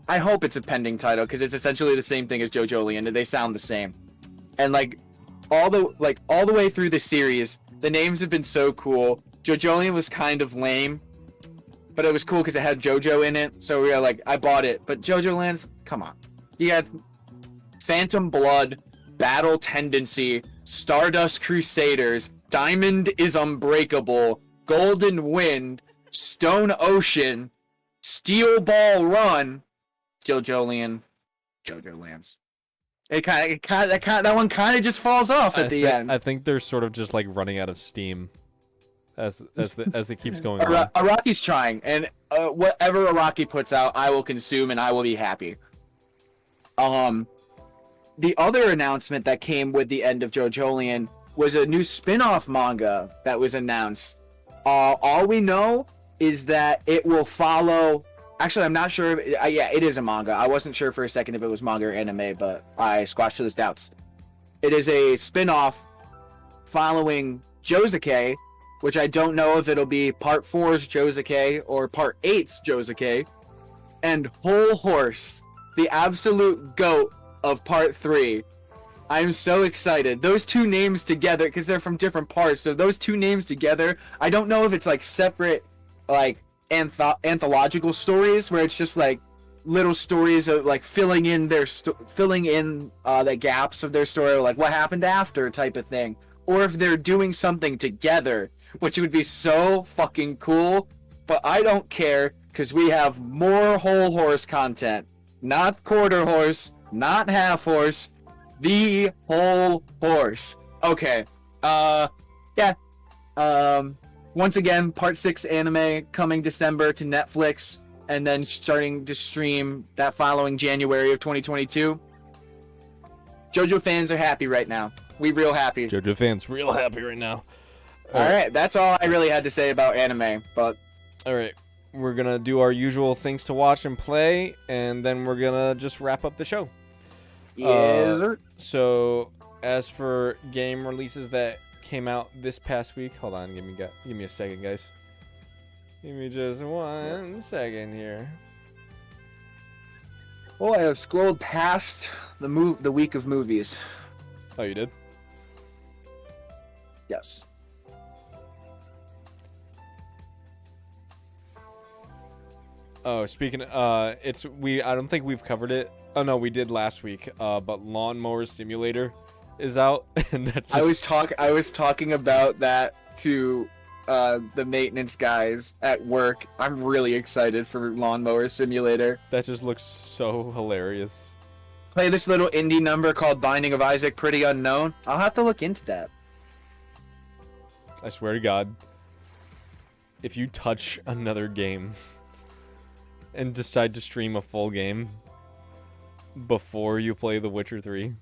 I hope it's a pending title because it's essentially the same thing as JoJolion and they sound the same. And like all the way through the series, the names have been so cool. JoJolion was kind of lame, but it was cool because it had JoJo in it. So we were like, I bought it. But JoJo Lands, come on. You had Phantom Blood, Battle Tendency, Stardust Crusaders, Diamond is Unbreakable, Golden Wind, Stone Ocean, Steel Ball Run, JoJolion, JoJo Lands. That one kind of just falls off at the end. I think they're sort of just like running out of steam as it keeps going on. Araki's trying, and whatever Araki puts out, I will consume and I will be happy. The other announcement that came with the end of JoJolion was a new spin-off manga that was announced. All we know is that it will follow. Actually, I'm not sure. Yeah, it is a manga. I wasn't sure for a second if it was manga or anime, but I squashed those doubts. It is a spin-off following Josuke, which I don't know if it'll be part 4's Josuke or part 8's Josuke, and Whole Horse, the absolute GOAT of part 3. I'm so excited. Those 2 names together, because they're from different parts, so those 2 names together, I don't know if it's like separate, like anthological stories where it's just like little stories of like filling in the gaps of their story, or like what happened after type of thing, or if they're doing something together, which would be so fucking cool. But I don't care because we have more Whole Horse content, not quarter horse, not half horse, the Whole Horse. Okay, yeah. Once again, part 6 anime coming December to Netflix, and then starting to stream that following January of 2022. JoJo fans are happy right now. We real happy. JoJo fans real happy right now. All right, that's all I really had to say about anime. But all right, we're gonna do our usual things to watch and play, and then we're gonna just wrap up the show. Yes, sir. So, as for game releases that came out this past week, hold on, give me a second, guys. Give me just 1 second here. Well, I have scrolled past the week of movies. Oh, you did? Yes. Oh, speaking I don't think we've covered it. Oh no, we did last week. But Lawnmower Simulator is out, and that's just... I was talking about that to the maintenance guys at work. I'm really excited for Lawnmower Simulator. That just looks so hilarious. Play this little indie number called Binding of Isaac, Pretty Unknown. I'll have to look into that. I swear to God, if you touch another game and decide to stream a full game before you play The Witcher 3,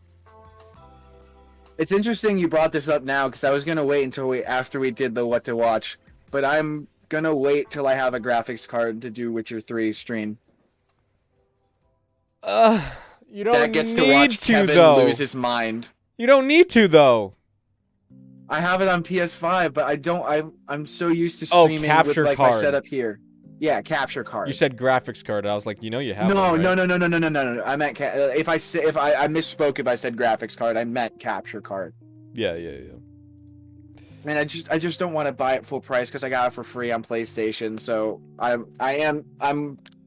It's interesting you brought this up now because I was gonna wait until after we did the what to watch, but I'm gonna wait till I have a graphics card to do Witcher 3 stream. You don't That gets need to watch Kevin though. lose his mind. You don't need to though. I have it on PS5, but I don't. I'm so used to streaming with capture like card. my setup here. Yeah, capture card. You said graphics card. I was like, you know, you have no, one, right? no. I meant if I misspoke if I said graphics card. I meant capture card. Yeah. And I just don't want to buy it full price because I got it for free on PlayStation. So I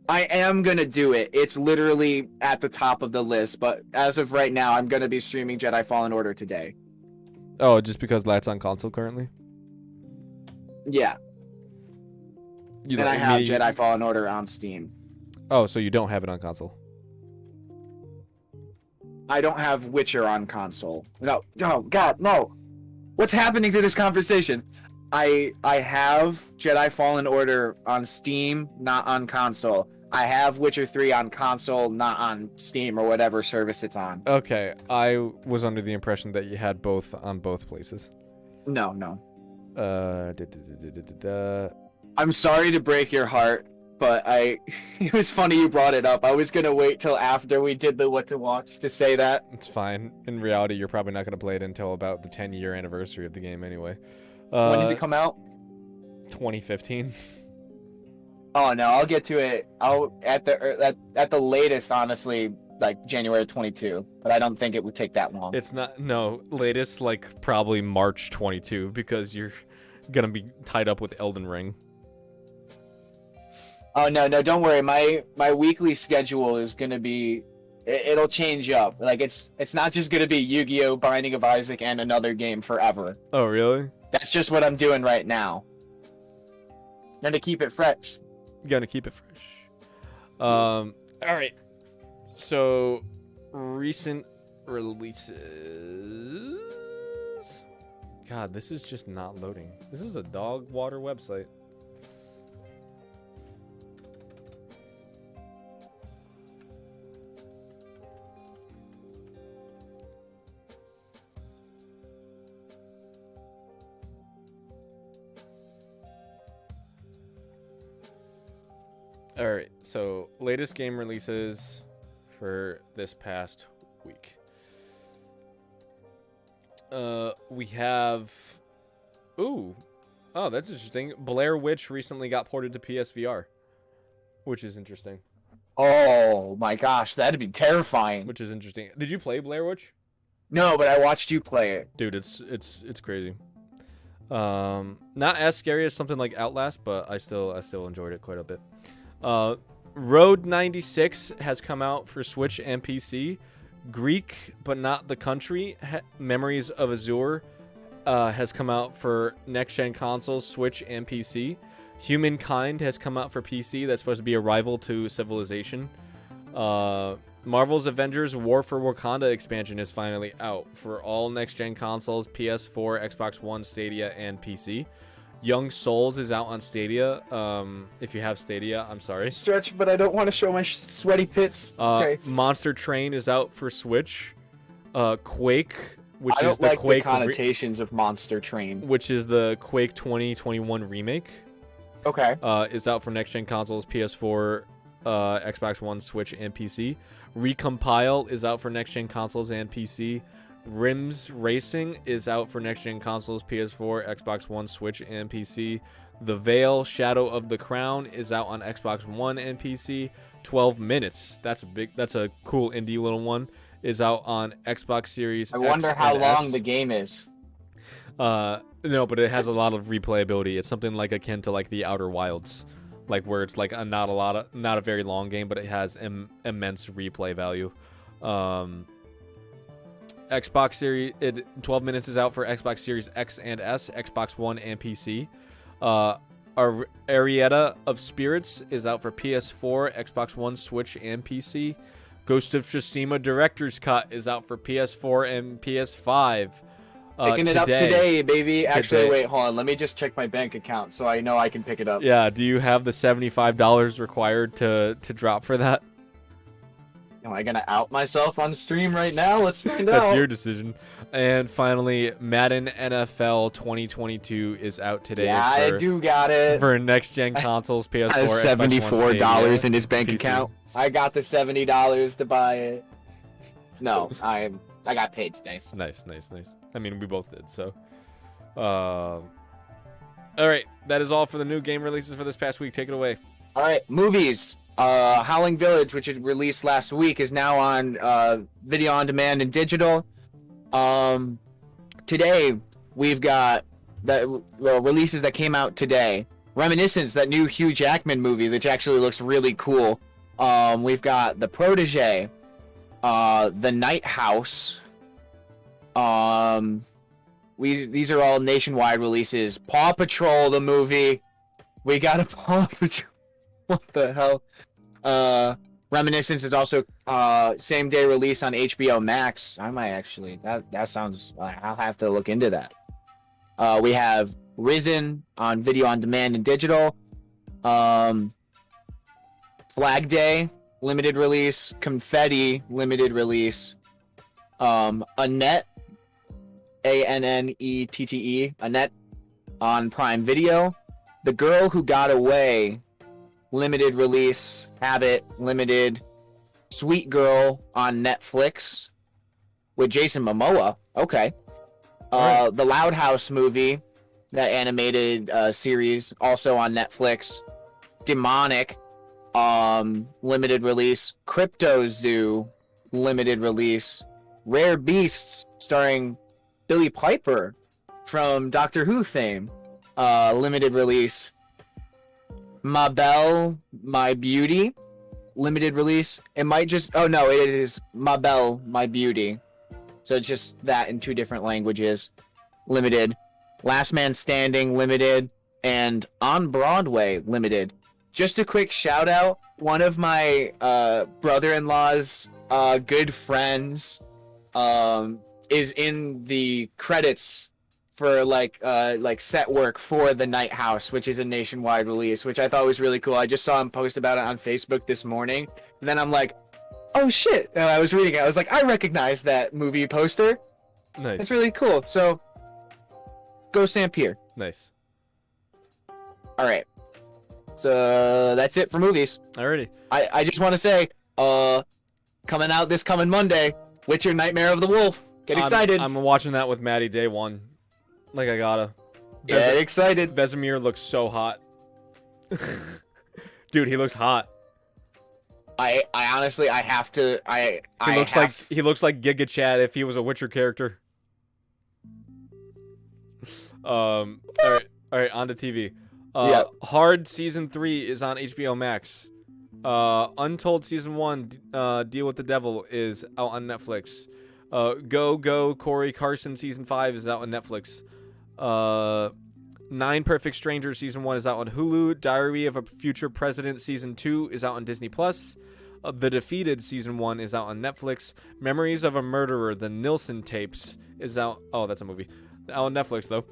am gonna do it. It's literally at the top of the list. But as of right now, I'm gonna be streaming Jedi Fallen Order today. Oh, just because that's on console currently? Yeah. And I have Jedi Fallen Order on Steam. Oh, so you don't have it on console? I don't have Witcher on console. No, oh God, no. What's happening to this conversation? I have Jedi Fallen Order on Steam, not on console. I have Witcher 3 on console, not on Steam or whatever service it's on. Okay, I was under the impression that you had both on both places. No. I'm sorry to break your heart, but it was funny you brought it up. I was gonna wait till after we did the what to watch to say that. It's fine. In reality, you're probably not gonna play it until about the 10-year anniversary of the game anyway. When did it come out? 2015. Oh no, I'll get to it. At the latest, honestly, like January 22. But I don't think it would take that long. It's not latest like probably March 22 because you're gonna be tied up with Elden Ring. Oh no, don't worry. My weekly schedule is gonna be. It'll change up. Like it's not just gonna be Yu-Gi-Oh! Binding of Isaac and another game forever. Oh really? That's just what I'm doing right now. Gonna keep it fresh. You gotta keep it fresh. All right. So, recent releases. God, this is just not loading. This is a dog water website. Alright, so latest game releases for this past week. We have... Ooh. Oh, that's interesting. Blair Witch recently got ported to PSVR. Which is interesting. Oh my gosh, that'd be terrifying. Which is interesting. Did you play Blair Witch? No, but I watched you play it. Dude, it's crazy. Not as scary as something like Outlast, but I still enjoyed it quite a bit. Road 96 has come out for Switch and PC. Greek, but not the country, Memories of Azure has come out for next-gen consoles, Switch and PC. Humankind has come out for PC. That's supposed to be a rival to Civilization. Marvel's Avengers War for Wakanda expansion is finally out for all next-gen consoles, PS4, Xbox One, Stadia, and PC. Young Souls is out on Stadia. If you have Stadia, I'm sorry. Stretch, but I don't want to show my sweaty pits. Okay. Monster Train is out for Switch. Quake, which I is don't the like Quake the connotations of Monster Train. which is the Quake 2021 remake. Okay. Is out for next-gen consoles, PS4, Xbox One, Switch, and PC. Recompile is out for next-gen consoles and PC. Rims Racing is out for next-gen consoles, PS4, Xbox One, Switch, and PC. The Veil Shadow of the Crown is out on Xbox One and PC. 12 Minutes, that's a cool indie little one, is out on Xbox Series I wonder X how and long S. the game is. No, but it has a lot of replayability. It's something like akin to like the Outer Wilds, like where it's like not a very long game, but it has immense replay value. Xbox Series 12 Minutes is out for Xbox Series X and S, Xbox One, and PC. Arietta of Spirits is out for PS4, Xbox One, Switch, and PC. Ghost of Tsushima Director's Cut is out for PS4 and PS5. Picking it up today, baby. Actually, wait, hold on. Let me just check my bank account so I know I can pick it up. Yeah, do you have the $75 required to drop for that? Am I gonna out myself on stream right now? Let's find out. That's your decision. And finally, Madden NFL 2022 is out today. Yeah, I do got it. For next-gen consoles, PS4, has $74 in his bank PC. account. I got the $70 to buy it. No, I got paid today. So. Nice. I mean, we both did, so. Alright, that is all for the new game releases for this past week. Take it away. Alright, movies. Howling Village, which was released last week, is now on video on demand and digital. Today, we've got the releases that came out today. Reminiscence, that new Hugh Jackman movie, which actually looks really cool. We've got The Protege, The Night House. These are all nationwide releases. Paw Patrol, the movie. We got a Paw Patrol. What the hell? Reminiscence is also same day release on HBO Max. I might actually that sounds. I'll have to look into that. We have Risen on video on demand and digital. Flag Day limited release. Confetti limited release. Annette, Annette, Annette on Prime Video. The Girl Who Got Away limited release. Habit limited. Sweet Girl on Netflix with Jason Momoa. Okay. Right. The Loud House movie, that animated series, also on Netflix. Demonic, limited release. Crypto Zoo, limited release. Rare Beasts, starring Billy Piper from Doctor Who fame, limited release. Ma Belle, My Beauty, limited release. It might just, oh no, it is Ma Belle, My Beauty. So it's just that in 2 different languages. Limited. Last Man Standing, limited. And On Broadway, limited. Just a quick shout out. One of my brother-in-law's good friends is in the credits for like set work for The Night House, which is a nationwide release, which I thought was really cool. I just saw him post about it on Facebook this morning, and then I'm like, oh shit! And I was reading it. I was like, I recognize that movie poster. Nice. It's really cool. So, go Sampier. Nice. All right. So that's it for movies. Alrighty. I just want to say, coming out this coming Monday, Witcher: Nightmare of the Wolf. Get excited. I'm watching that with Maddie day one. Like I gotta. Get excited. Vesemir looks so hot. Dude, he looks hot. I honestly, I have to. He looks like Giga Chad if he was a Witcher character. All right, on to TV. Yeah. Hard season 3 is on HBO Max. Untold season 1, Deal with the Devil, is out on Netflix. Go Corey Carson season 5 is out on Netflix. 9 Perfect Strangers season 1 is out on Hulu. Diary of a Future President season 2 is out on Disney Plus. The Defeated season 1 is out on Netflix. Memories of a Murderer, the Nilsson tapes, is out. Oh, that's a movie. Out on Netflix though.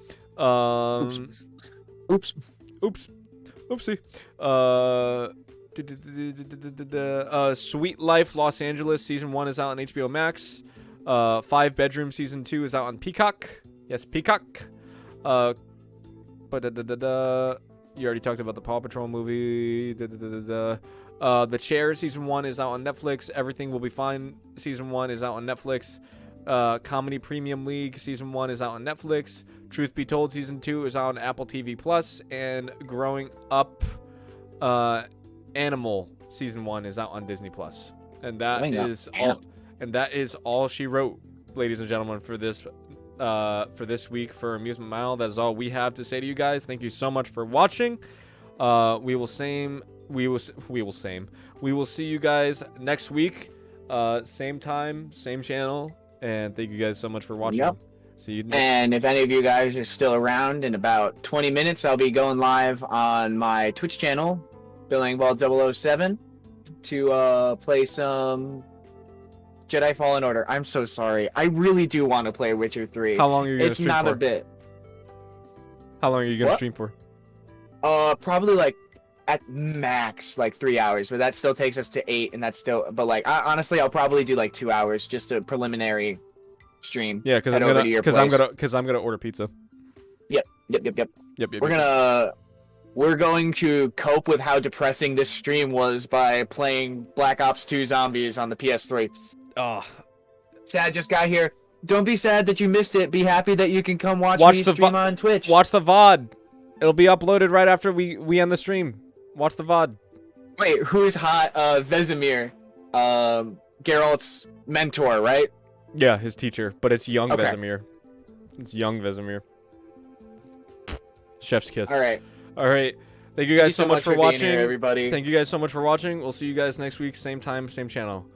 Oops. Oopsie. Sweet Life Los Angeles season 1 is out on HBO Max. 5 Bedroom season 2 is out on Peacock. Yes, Peacock. You already talked about the Paw Patrol movie. The Chair season 1 is out on Netflix. Everything Will Be Fine season 1 is out on Netflix. Comedy Premium League season 1 is out on Netflix. Truth Be Told season 2 is out on Apple TV Plus, and Growing Up Animal season 1 is out on Disney Plus. And that is all she wrote, ladies and gentlemen, for this week for Amusement Mile. That is all we have to say to you guys. Thank you so much for watching. We will see you guys next week. Same time, same channel. And thank you guys so much for watching. Yep. See you next. And if any of you guys are still around, in about 20 minutes, I'll be going live on my Twitch channel, BillingBall007, to play some Jedi Fallen Order. I'm so sorry. I really do want to play Witcher 3. How long are you going to stream for? It's not a bit. How long are you going to stream for? Probably like at max like 3 hours, but that still takes us to 8, and that's still. But like, honestly, I'll probably do like 2 hours, just a preliminary stream. Yeah, because I'm gonna order pizza. Yep. Yep. We're going to cope with how depressing this stream was by playing Black Ops 2 Zombies on the PS3. Oh. Sad just got here. Don't be sad that you missed it. Be happy that you can come watch me stream on Twitch. Watch the VOD. It'll be uploaded right after we end the stream. Watch the VOD. Wait, who's hot? Vesemir. Geralt's mentor, right? Yeah, his teacher. But it's young Okay. Vesemir. It's young Vesemir. Chef's kiss. All right. All right. Thank you guys so much for watching. Here, everybody. Thank you guys so much for watching. We'll see you guys next week. Same time, same channel.